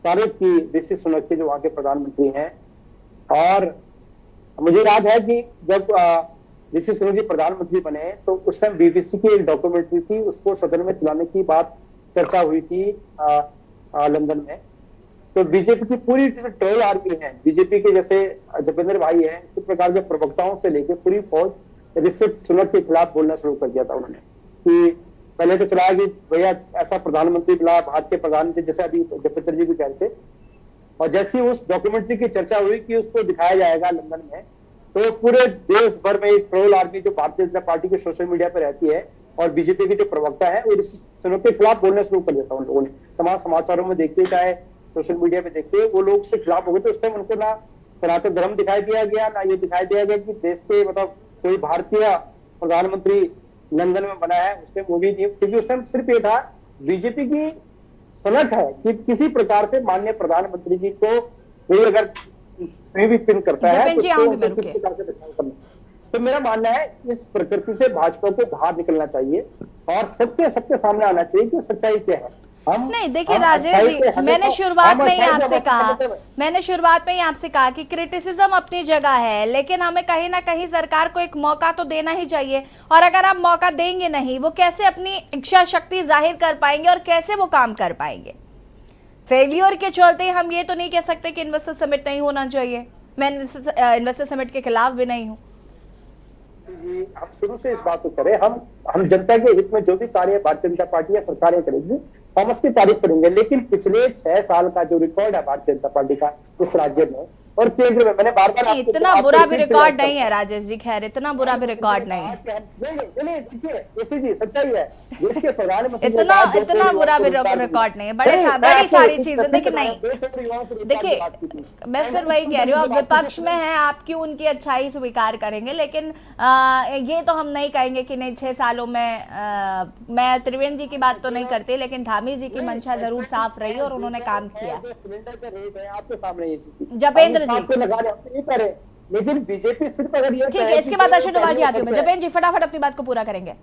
तारीफ की ऋषि सुनक के जो वहां के प्रधानमंत्री हैं, और मुझे याद है कि जब ऋषि सुनक जी प्रधानमंत्री बने तो उस टाइम बीबीसी की एक डॉक्यूमेंट्री थी, उसको सदन में चलाने की बात चर्चा हुई थी लंदन में। तो बीजेपी की पूरी ट्रेल आर्मी है, बीजेपी के जैसे जतेंद्र भाई हैं, इसी प्रकार के प्रवक्ताओं से लेकर पूरी फौज ऋषि सुनक के खिलाफ बोलना शुरू कर दिया था उन्होंने। कि पहले तो चला कि भैया ऐसा प्रधानमंत्री मिला, भारत के प्रधानमंत्री, जैसे अभी जतेंद्र जी भी कह रहे थे। और जैसी उस डॉक्यूमेंट्री की चर्चा हुई कि उसको दिखाया जाएगा लंदन में, तो पूरे देश भर में एक ट्रोल आर्मी जो भारतीय जनता पार्टी के सोशल मीडिया पर रहती है और बीजेपी के जो प्रवक्ता है, वो ऋषि सुनक के खिलाफ बोलना शुरू कर दिया था उन लोगों ने। तमाम समाचारों में देखते, चाहे सोशल मीडिया पे देखते, वो लोग उसके खिलाफ हो गए। तो उस टाइम उनको ना सनातन धर्म दिखाई दिया गया, ना ये दिखाई दिया गया कि देश के मतलब कोई भारतीय प्रधानमंत्री लंदन में बना है। उस टाइम वो भी नहीं, क्योंकि उस टाइम सिर्फ ये था बीजेपी की सनक है कि किसी प्रकार से माननीय प्रधानमंत्री जी को कोई अगर भी पिन करता है तो तो मेरा मानना है इस प्रकृति से भाजपा को बाहर निकलना चाहिए और सबके सामने आना चाहिए कि सच्चाई क्या है। नहीं देखिए राजेश जी, मैंने शुरुआत में ही आपसे कहा कि क्रिटिसिज्म अपनी जगह है, लेकिन हमें कहीं ना कहीं सरकार को एक मौका तो देना ही चाहिए। और अगर आप मौका देंगे नहीं, वो कैसे अपनी इच्छा शक्ति जाहिर कर पाएंगे और कैसे वो काम कर पाएंगे? फेलियर के चलते हम ये तो नहीं कह सकते कि इन्वेस्टर समिट नहीं होना चाहिए। मैं इन्वेस्टर समिट के खिलाफ भी नहीं हूँ। हम शुरू से इस बात को करें, हम जनता के हित में जो भी कार्य भारतीय जनता पार्टी या सरकारें करेगी हम उसकी तारीफ करेंगे, लेकिन पिछले 6 साल का जो रिकॉर्ड है भारतीय जनता पार्टी का इस राज्य में और केंद्र में, मैंने बार-बार इतना बुरा भी रिकॉर्ड नहीं है राजेश जी, खैर इतना बुरा भी रिकॉर्ड नहीं है। नहीं देखिए जी सच्चाई है, देश के प्रधानमंत्री इतना बुरा भी रिकॉर्ड नहीं है। बड़ी सारी चीजें देखिए, नहीं देखिए मैं फिर वही कह रही हूँ, आप विपक्ष में हैं, आप क्यों उनकी अच्छाई स्वीकार करेंगे? लेकिन ये तो हम नहीं कहेंगे कि नहीं 6 सालों में मैं त्रिवेंद्र जी की बात तो नहीं करती, लेकिन धामी जी की मंशा जरूर साफ रही और उन्होंने काम किया। जपेंद्र जी लेकिन बीजेपी सिर्फ अगर ये ठीक है, इसके बाद दर्शन डोभाल जी आती हूँ मैं। जपेंद्र जी फटाफट अपनी बात को पूरा करेंगे।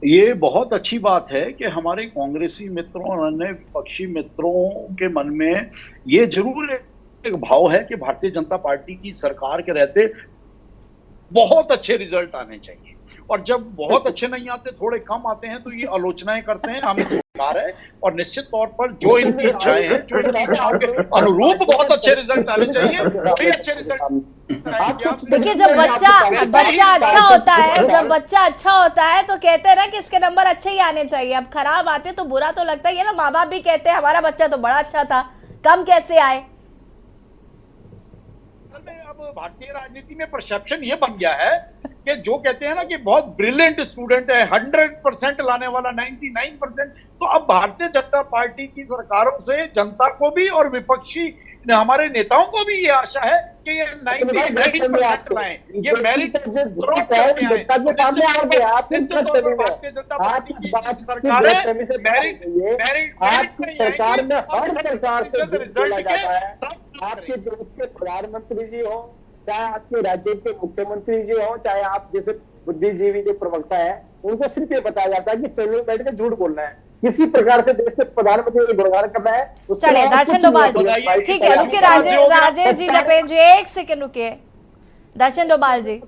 ये बहुत अच्छी बात है कि हमारे कांग्रेसी मित्रों और अन्य विपक्षी मित्रों के मन में ये जरूर एक भाव है कि भारतीय जनता पार्टी की सरकार के रहते बहुत अच्छे रिजल्ट आने चाहिए, और जब बहुत अच्छे नहीं आते, थोड़े कम आते हैं, तो ये आलोचनाएं करते हैं। हमें स्वीकार है और निश्चित तौर पर जो इनकी इच्छाएं हैं, जो इनकी इच्छाओं के अनुरूप बहुत अच्छे रिजल्ट आने चाहिए, वही अच्छे रिजल्ट। देखिए जब बच्चा अच्छा होता है, जब बच्चा अच्छा होता है तो कहते हैं ना कि इसके नंबर अच्छे ही आने चाहिए। अब खराब आते तो बुरा तो लगता ही है ना। माँ बाप भी कहते हैं हमारा बच्चा तो बड़ा अच्छा था, कम कैसे आए? अब भारतीय राजनीति में परसेप्शन ये बन गया है कि जो कहते हैं ना कि बहुत ब्रिलियंट स्टूडेंट है, 100% लाने वाला 99%, तो अब भारतीय जनता पार्टी की सरकारों से जनता को भी और विपक्षी हमारे नेताओं को भी ये आशा है कि ये 99% लाएं। ये मेरिट भारतीय जनता पार्टी की सरकार है, सरकार में हर प्रकार से रिजल्ट के आपके देश के प्रधानमंत्री जी हो, चाहे आपके राज्य के मुख्यमंत्री जी हो, चाहे आप जैसे बुद्धिजीवी जो प्रवक्ता है, उनको सिर्फ ये बताया जाता है कि चलो बैठ के झूठ बोलना है। किसी प्रकार से देश के प्रधानमंत्री को गुणगान करना है। चलिए दर्शन डोभाल जी, ठीक है रुकिए। राजेश जी, जपेंद्र जी, 1 सेकंड रुकिए। दर्शन डोभाल जी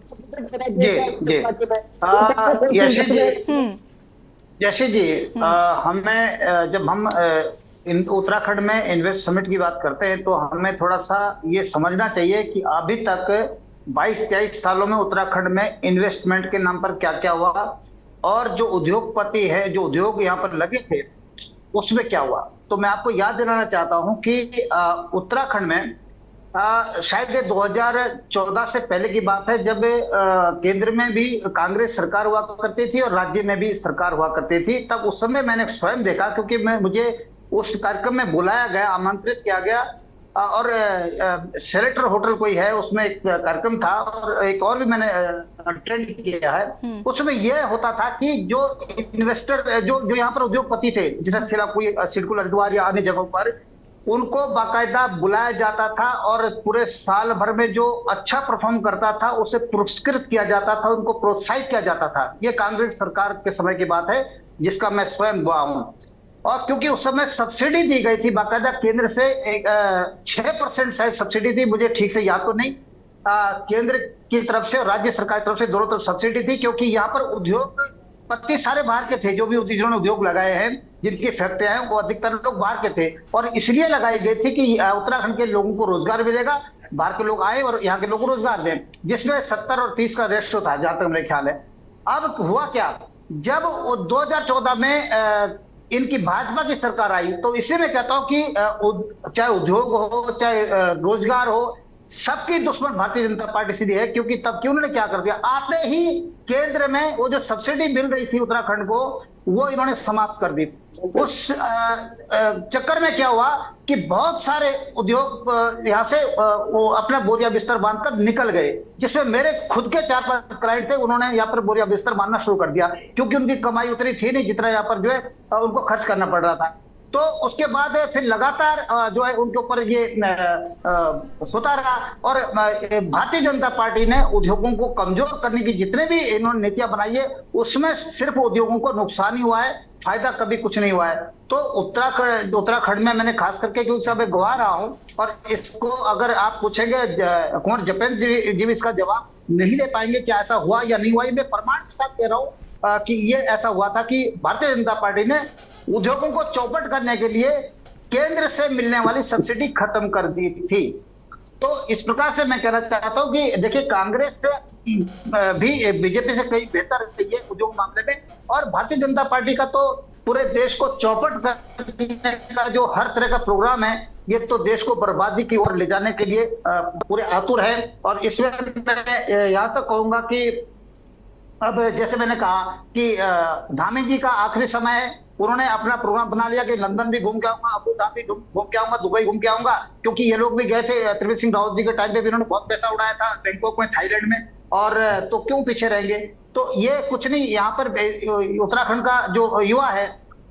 यशी जी, हमें जब हम उत्तराखंड में इन्वेस्ट समिट की बात करते हैं तो हमें थोड़ा सा ये समझना चाहिए कि अभी तक 22-23 सालों में उत्तराखंड में इन्वेस्टमेंट के नाम पर क्या क्या हुआ, और जो उद्योगपति है, जो उद्योग यहाँ पर लगे थे, उसमें क्या हुआ। तो मैं आपको याद दिलाना चाहता हूँ कि उत्तराखंड में शायद 2014 से पहले की बात है, जब केंद्र में भी कांग्रेस सरकार हुआ करती थी और राज्य में भी सरकार हुआ करती थी। तब उस समय मैंने स्वयं देखा, क्योंकि मुझे उस कार्यक्रम में बुलाया गया, आमंत्रित किया गया, और सेलेक्टर होटल कोई है, उसमें एक कार्यक्रम था, और एक और भी मैंने अटेंड किया है। उसमें यह होता था कि जो इन्वेस्टर, जो यहाँ पर उद्योगपति थे, जैसे सिला कोई सिडकुल हरिद्वार या अन्य जगहों पर, उनको बाकायदा बुलाया जाता था और पूरे साल भर में जो अच्छा परफॉर्म करता था उसे पुरस्कृत किया जाता था, उनको प्रोत्साहित किया जाता था। ये कांग्रेस सरकार के समय की बात है, जिसका मैं स्वयं गवाह हूं। और क्योंकि उस समय सब्सिडी दी गई थी बाकायदा केंद्र से, 6% शायद सब्सिडी थी, मुझे ठीक से याद तो नहीं, केंद्र की तरफ से और राज्य सरकार की तरफ से, दोनों तरफ सब्सिडी थी, क्योंकि यहाँ पर उद्योगपति सारे बाहर के थे। जो भी जिन्होंने उद्योग लगाए हैं, जिनकी फैक्ट्रियां हैं, वो अधिकतर लोग बाहर के थे, और इसलिए लगाई गई थी कि उत्तराखंड के लोगों को रोजगार मिलेगा, बाहर के लोग आए और यहाँ के लोगों को रोजगार दें, जिसमें 70 और 30 का रेशियो था, जहां तक मेरे ख्याल है। अब हुआ क्या, जब 2014 में इनकी भाजपा की सरकार आई, तो इसे मैं कहता हूं कि चाहे उद्योग हो, चाहे रोजगार हो, सबकी दुश्मन भारतीय जनता पार्टी सीधी है। क्योंकि तब क्यों उन्होंने क्या कर दिया, आते ही केंद्र में वो जो सब्सिडी मिल रही थी उत्तराखंड को, वो इन्होंने समाप्त कर दी। उस चक्कर में क्या हुआ कि बहुत सारे उद्योग यहाँ से वो अपना बोरिया बिस्तर बांधकर निकल गए, जिसमें मेरे खुद के 4-5 क्लाइंट थे, उन्होंने यहाँ पर बोरिया बिस्तर बांधना शुरू कर दिया, क्योंकि उनकी कमाई उतनी थी नहीं जितना यहाँ पर जो है उनको खर्च करना पड़ रहा था। तो उसके बाद फिर लगातार जो है उनके ऊपर ये होता रहा। और भारतीय जनता पार्टी ने उद्योगों को कमजोर करने की जितने भी इन्होंने नीतियां बनाई है उसमें सिर्फ उद्योगों को नुकसान ही हुआ है, फायदा कभी कुछ नहीं हुआ है। तो उत्तराखंड में मैंने खास करके क्योंकि सब गवा रहा हूं, और इसको अगर आप पूछेंगे कुंवर जपेंद्र जी भी इसका जवाब नहीं दे पाएंगे कि ऐसा हुआ या नहीं हुआ। मैं प्रमाण के साथ कह रहा हूं कि ये ऐसा हुआ था कि भारतीय जनता पार्टी ने उद्योगों को चौपट करने के लिए केंद्र से मिलने वाली सब्सिडी खत्म कर दी थी। तो इस प्रकार से मैं कहना चाहता हूं कि देखिए कांग्रेस से भी बीजेपी से कहीं बेहतर रही है उद्योग मामले में, और भारतीय जनता पार्टी का तो पूरे देश को चौपट करने का जो हर तरह का प्रोग्राम है ये तो देश को बर्बादी की ओर ले जाने के लिए पूरे आतुर है। और इसमें मैं यहां तक कहूंगा कि अब जैसे मैंने कहा कि धामी जी का आखिरी समय है, उन्होंने अपना प्रोग्राम बना लिया कि लंदन भी घूम के आऊंगा, अबू धाबी घूम के आऊंगा, दुबई घूम के आऊंगा, क्योंकि ये लोग भी गए थे त्रिवेंद्र सिंह रावत जी के टाइम पे भी इन्होंने बहुत पैसा उड़ाया था बैंकॉक में, थाईलैंड में, और तो क्यों पीछे रहेंगे। तो ये कुछ नहीं, यहाँ पर उत्तराखंड का जो युवा है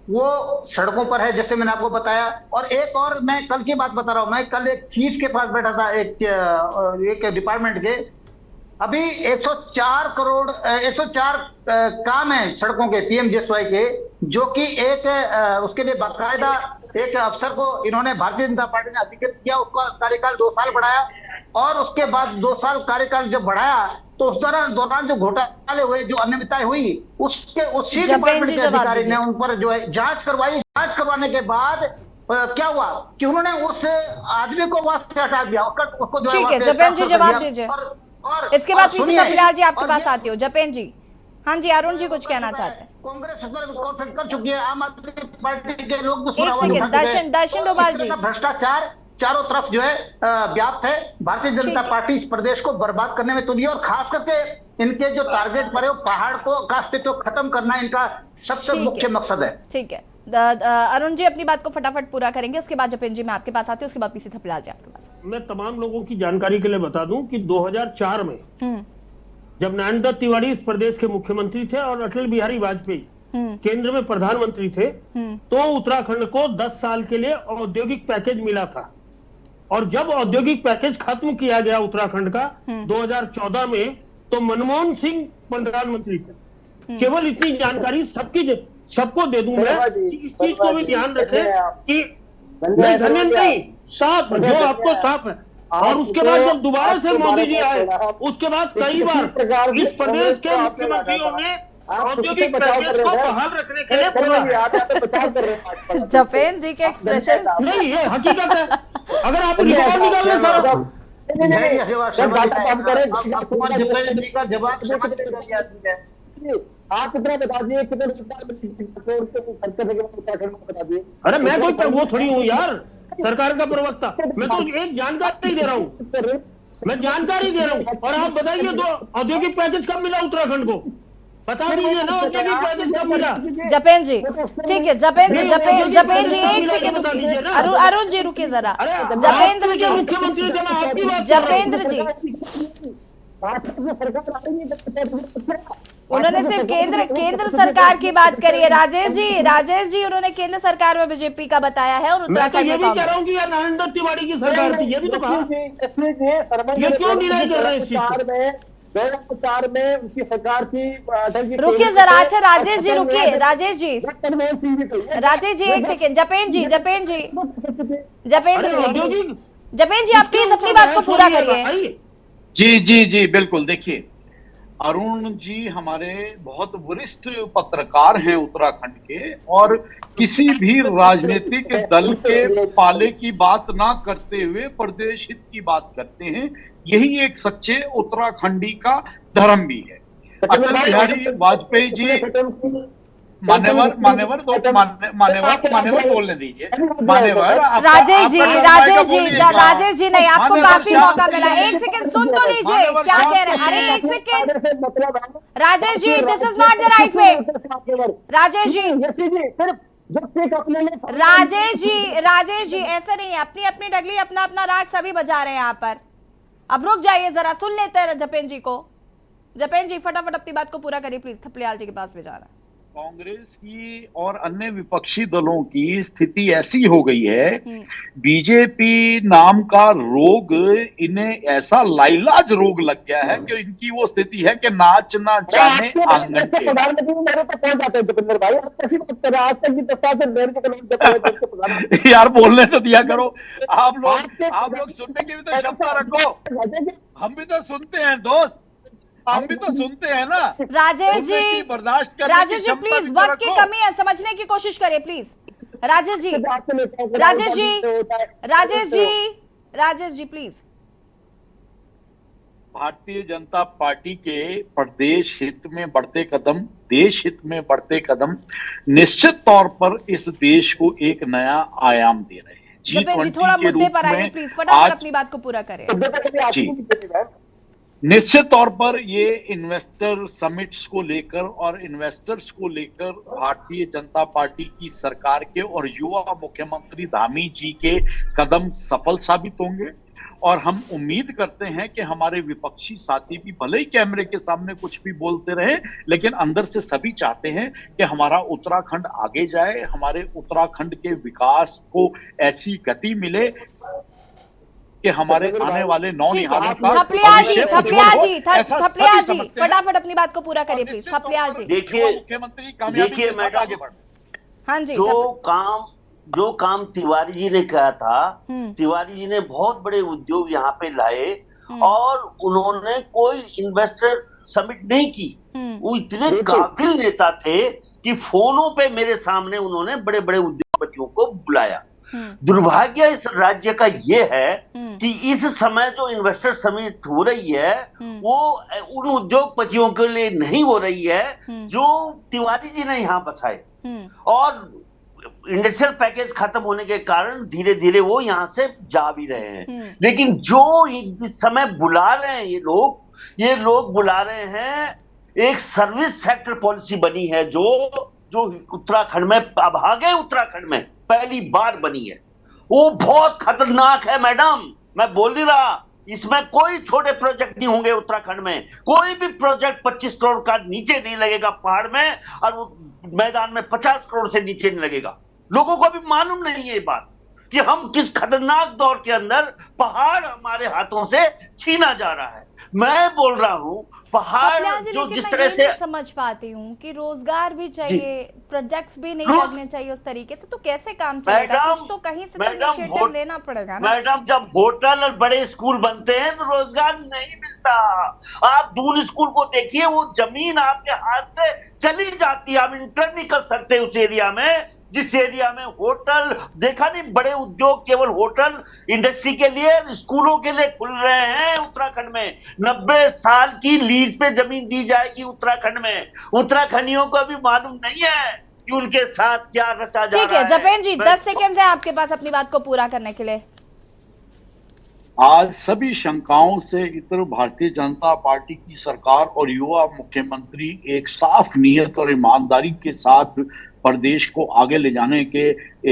वो सड़कों पर है जैसे मैंने आपको बताया। और एक और मैं कल की बात बता रहा हूं, मैं कल एक चीफ के पास बैठा था एक डिपार्टमेंट के, अभी 104 करोड़ 104 काम है सड़कों के पीएमजीएसवाई के, जो कि एक उसके लिए बाकायदा एक अफसर को इन्होंने भारतीय जनता पार्टी ने अधिकृत किया, उसका कार्यकाल 2 साल बढ़ाया, और उसके बाद 2 साल कार्यकाल जब बढ़ाया तो उस दौरान जो घोटाले हुए, जो अनियमितताएं हुई, उसी डिपार्टमेंट के अधिकारी ने उन पर जो है जांच करवाई। जांच करवाने के बाद क्या हुआ कि उन्होंने उस आदमी को वहां से हटा दिया, उसको जो ठीक है जपेंद्र जी जवाब दीजिए, इसके बाद पीसी थपलियाल जी आपके पास आती हो। जपेंद्र जी, हाँ जी, अरुण जी कुछ कहना चाहते हैं। कांग्रेस कर चुकी है, आम आदमी पार्टी के लोग एक सेकंड, दर्शन डोभाल जी, भ्रष्टाचार चारों तरफ जो है व्याप्त है। भारतीय जनता पार्टी इस प्रदेश को बर्बाद करने में तुली है, और खास करके इनके जो टारगेट पर है वो पहाड़ का अस्तित्व खत्म करना इनका सबसे मुख्य मकसद है। ठीक है, अरुण जी अपनी बात को फटाफट पूरा करेंगे, उसके बाद जपेंद्र जी मैं आपके पास आती हूँ, उसके बाद पीसी थपलियाल जी आपके पास। मैं तमाम लोगों की जानकारी के लिए बता दूं कि 2004 में जब नारायण दत्त तिवारी इस प्रदेश के मुख्यमंत्री थे और अटल बिहारी वाजपेयी केंद्र में प्रधानमंत्री थे, तो उत्तराखंड को 10 साल के लिए औद्योगिक पैकेज मिला था। और जब औद्योगिक पैकेज खत्म किया गया उत्तराखंड का 2014 में, तो मनमोहन सिंह प्रधानमंत्री थे। केवल इतनी जानकारी सबको दे दूं मैं कि इस चीज को भी ध्यान रखें कि नहीं साफ जो आपको साफ है। और उसके बाद जब दोबारा से मोदी जी आए, उसके बाद कई बार इस प्रदेश के मुख्यमंत्रियों ने औद्योगिक पैकेज को बहाल रखने के लिए बोला। जपेंद्र जी के एक्सप्रेशन नहीं, ये हकीकत है। अगर आप रिकॉर्ड निकाल लें सर, आप कितना बता दिए, कितने बता दिए। अरे मैं कोई वो थोड़ी हूँ यार, सरकार का प्रवक्ता, मैं तो एक जानकारी दे रहा हूँ, मैं जानकारी दे रहा हूँ। और आप बताइए दो औद्योगिक पैकेज कब मिला उत्तराखंड को, बता दीजिए ना औद्योगिक पैकेज कब मिला। जपेंद्र जी, ठीक है जपेंद्र जी एक सेकंड रुकिए, अरुण जी रुकिए जरा। जपेंद्र जी, मुख्यमंत्री जब आपकी बात, जपेंद्र जी उन्होंने सिर्फ केंद्र सरकार की बात करी है। राजेश जी उन्होंने केंद्र सरकार में बीजेपी का बताया है और उत्तराखंड में कह रहा हूँ कि नारायण दत्त तिवारी की सरकार थी, ये भी तो कहा। ये क्यों डिनाई कर रहे हैं इस चीज को? 2004 में उनकी सरकार थी। रुकिए जरा, अच्छा राजेश जी रुकिए, राजेश जी एक सेकेंड। जपेंद्र जी आप प्लीज अपनी बात को पूरा करिए। जी बिल्कुल। देखिए अरुण जी हमारे बहुत वरिष्ठ पत्रकार हैं उत्तराखंड के, और किसी भी राजनीतिक दल के पाले की बात ना करते हुए प्रदेश हित की बात करते हैं। यही एक सच्चे उत्तराखंडी का धर्म भी है। अटल बिहारी वाजपेयी जी मान्यवर बोलने दीजिए। मान्यवर राजेश जी नहीं, आपको काफी मौका मिला। एक सेकंड सुन तो लीजिए क्या कह रहे हैं। अरे एक second Rajesh ji, this is not the right way. Rajesh ji ऐसा नहीं है, अपनी अपनी डगली अपना अपना राग सभी बजा रहे हैं यहाँ पर। अब रुक जाइए जरा, सुन लेते हैं जपेंद्र जी को। जपेंद्र जी फटाफट अपनी बात को पूरा करिए प्लीज, थपलियाल जी के पास भी जाना। कांग्रेस की और अन्य विपक्षी दलों की स्थिति ऐसी हो गई है, बीजेपी नाम का रोग इन्हें ऐसा लाइलाज रोग लग गया है कि इनकी वो स्थिति है कि नाच ना जाने आंगन के। प्रधानमंत्री मेरे तो पहुंच जाते हैं जतिंदर भाई, आप कैसी बात कर रहे हैं? आज तक भी 10 साल से मेरे के लोग जब देश के प्रधानमंत्री यार बोलने तो दिया करो। आप लोग सुनने की भी तो क्षमता रखो। हम भी तो सुनते हैं दोस्त, हम भी तो सुनते हैं ना। राजेश जी, बर्दाश्त करने राजेश जी प्लीज, वक्त की कमी है, समझने की कोशिश करिए please. Rajesh ji, Rajesh ji, Rajesh ji, Rajesh ji please. Bharatiya Janata party के प्रदेश हित में बढ़ते कदम, देश हित में बढ़ते कदम निश्चित तौर पर इस देश को एक नया आयाम दे रहे हैं। जी थोड़ा मुद्दे पर आइए प्लीज, फटाफट अपनी बात को पूरा करें। जी, निश्चित तौर पर ये इन्वेस्टर समिट्स को लेकर और इन्वेस्टर्स को लेकर भारतीय जनता पार्टी की सरकार के और युवा मुख्यमंत्री धामी जी के कदम सफल साबित होंगे। और हम उम्मीद करते हैं कि हमारे विपक्षी साथी भी भले ही कैमरे के सामने कुछ भी बोलते रहे, लेकिन अंदर से सभी चाहते हैं कि हमारा उत्तराखंड आगे जाए, हमारे उत्तराखंड के विकास को ऐसी गति मिले कि हमारे आने वाले नौनिहालों का। थपलियाल जी फटाफट अपनी बात को पूरा करिए प्लीज। थपलियाल जी, देखिए मुख्यमंत्री कामयाबी के साथ आगे बढ़। हाँ जी, जो काम तिवारी जी ने कहा था, तिवारी जी ने बहुत बड़े उद्योग यहाँ पे लाए और उन्होंने कोई इन्वेस्टर समिट नहीं की। वो इतने काबिल नेता थे कि फोनों पे मेरे सामने उन्होंने बड़े बड़े उद्योगपतियों को बुलाया। दुर्भाग्य इस राज्य का ये है कि इस समय जो इन्वेस्टर समिट हो रही है वो उन उद्योगपतियों के लिए नहीं हो रही है जो तिवारी जी ने यहाँ बसाए। और इंडस्ट्रियल पैकेज खत्म होने के कारण धीरे धीरे वो यहाँ से जा भी रहे हैं। लेकिन जो इस समय बुला रहे हैं ये लोग बुला रहे हैं, एक सर्विस सेक्टर पॉलिसी बनी है जो उत्तराखंड में, अभागे उत्तराखंड में पहली बार बनी है। वो बहुत खतरनाक है मैडम, मैं बोल नहीं रहा। इसमें कोई छोटे प्रोजेक्ट नहीं होंगे उत्तराखंड में। कोई भी प्रोजेक्ट 25 करोड़ का नीचे नहीं लगेगा पहाड़ में, और मैदान में 50 करोड़ से नीचे नहीं लगेगा। लोगों को अभी मालूम नहीं है ये बात कि हम किस खतरनाक दौर के अंदर पहाड़ हमारे हाथों से छीना जा रहा है। मैं बोल रहा हूं पहाड़ जो जिस तरह से समझ पाती हूँ कि रोजगार भी चाहिए, प्रोजेक्ट्स भी नहीं लगने चाहिए उस तरीके से, तो कैसे काम चलेगा? कुछ तो कहीं से तो इनिशिएटिव लेना पड़ेगा ना मैडम। जब होटल और बड़े स्कूल बनते हैं तो रोजगार नहीं मिलता। आप दून स्कूल को देखिए, वो जमीन आपके हाथ से चली जाती है, आप इंटर नहीं कर सकते उस एरिया में जिस एरिया में होटल देखा नहीं। बड़े उद्योग केवल होटल इंडस्ट्री के लिए, स्कूलों के लिए खुल रहे हैं उत्तराखंड में। 90 साल की लीज पे जमीन दी जाएगी उत्तराखंड में। उत्तराखंडियों को अभी मालूम नहीं है कि उनके साथ क्या रचा जा रहा है। ठीक है जपेन जी, 10 सेकंड है आपके पास अपनी बात को पूरा करने के लिए। आज सभी शंकाओं से इतर भारतीय जनता पार्टी की सरकार और युवा मुख्यमंत्री एक साफ नीयत और ईमानदारी के साथ प्रदेश को आगे ले जाने के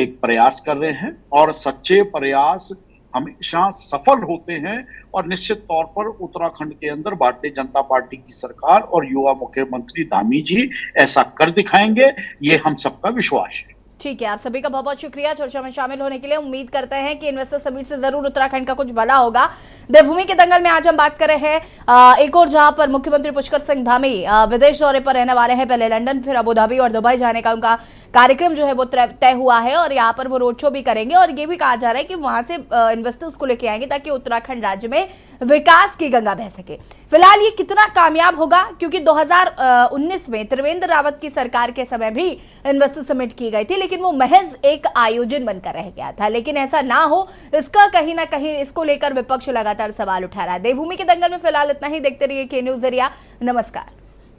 एक प्रयास कर रहे हैं, और सच्चे प्रयास हमेशा सफल होते हैं। और निश्चित तौर पर उत्तराखंड के अंदर भारतीय जनता पार्टी की सरकार और युवा मुख्यमंत्री धामी जी ऐसा कर दिखाएंगे, ये हम सबका विश्वास है। ठीक है, आप सभी का बहुत बहुत शुक्रिया चर्चा में शामिल होने के लिए। उम्मीद करते हैं कि इन्वेस्टर समिट से जरूर उत्तराखंड का कुछ भला होगा। देवभूमि के दंगल में आज हम बात कर रहे हैं एक और जहां पर मुख्यमंत्री पुष्कर सिंह धामी विदेश दौरे पर रहने वाले हैं। पहले लंदन, फिर अबू धाबी और दुबई जाने का उनका कार्यक्रम जो है वो तय हुआ है, और यहाँ पर वो रोड शो भी करेंगे। और ये भी कहा जा रहा है कि वहां से इन्वेस्टर्स को लेके आएंगे ताकि उत्तराखंड राज्य में विकास की गंगा बह सके। फिलहाल ये कितना कामयाब होगा, क्योंकि 2019 में त्रिवेंद्र रावत की सरकार के समय भी इन्वेस्टर समिट की गई थी, लेकिन वो महज एक आयोजन बनकर रह गया था। लेकिन ऐसा ना हो, इसका कहीं ना कहीं इसको लेकर विपक्ष लगातार सवाल उठा रहा है। देवभूमि के दंगल में फिलहाल इतना ही। देखते रहिए के न्यूज़ ज़रिया। नमस्कार।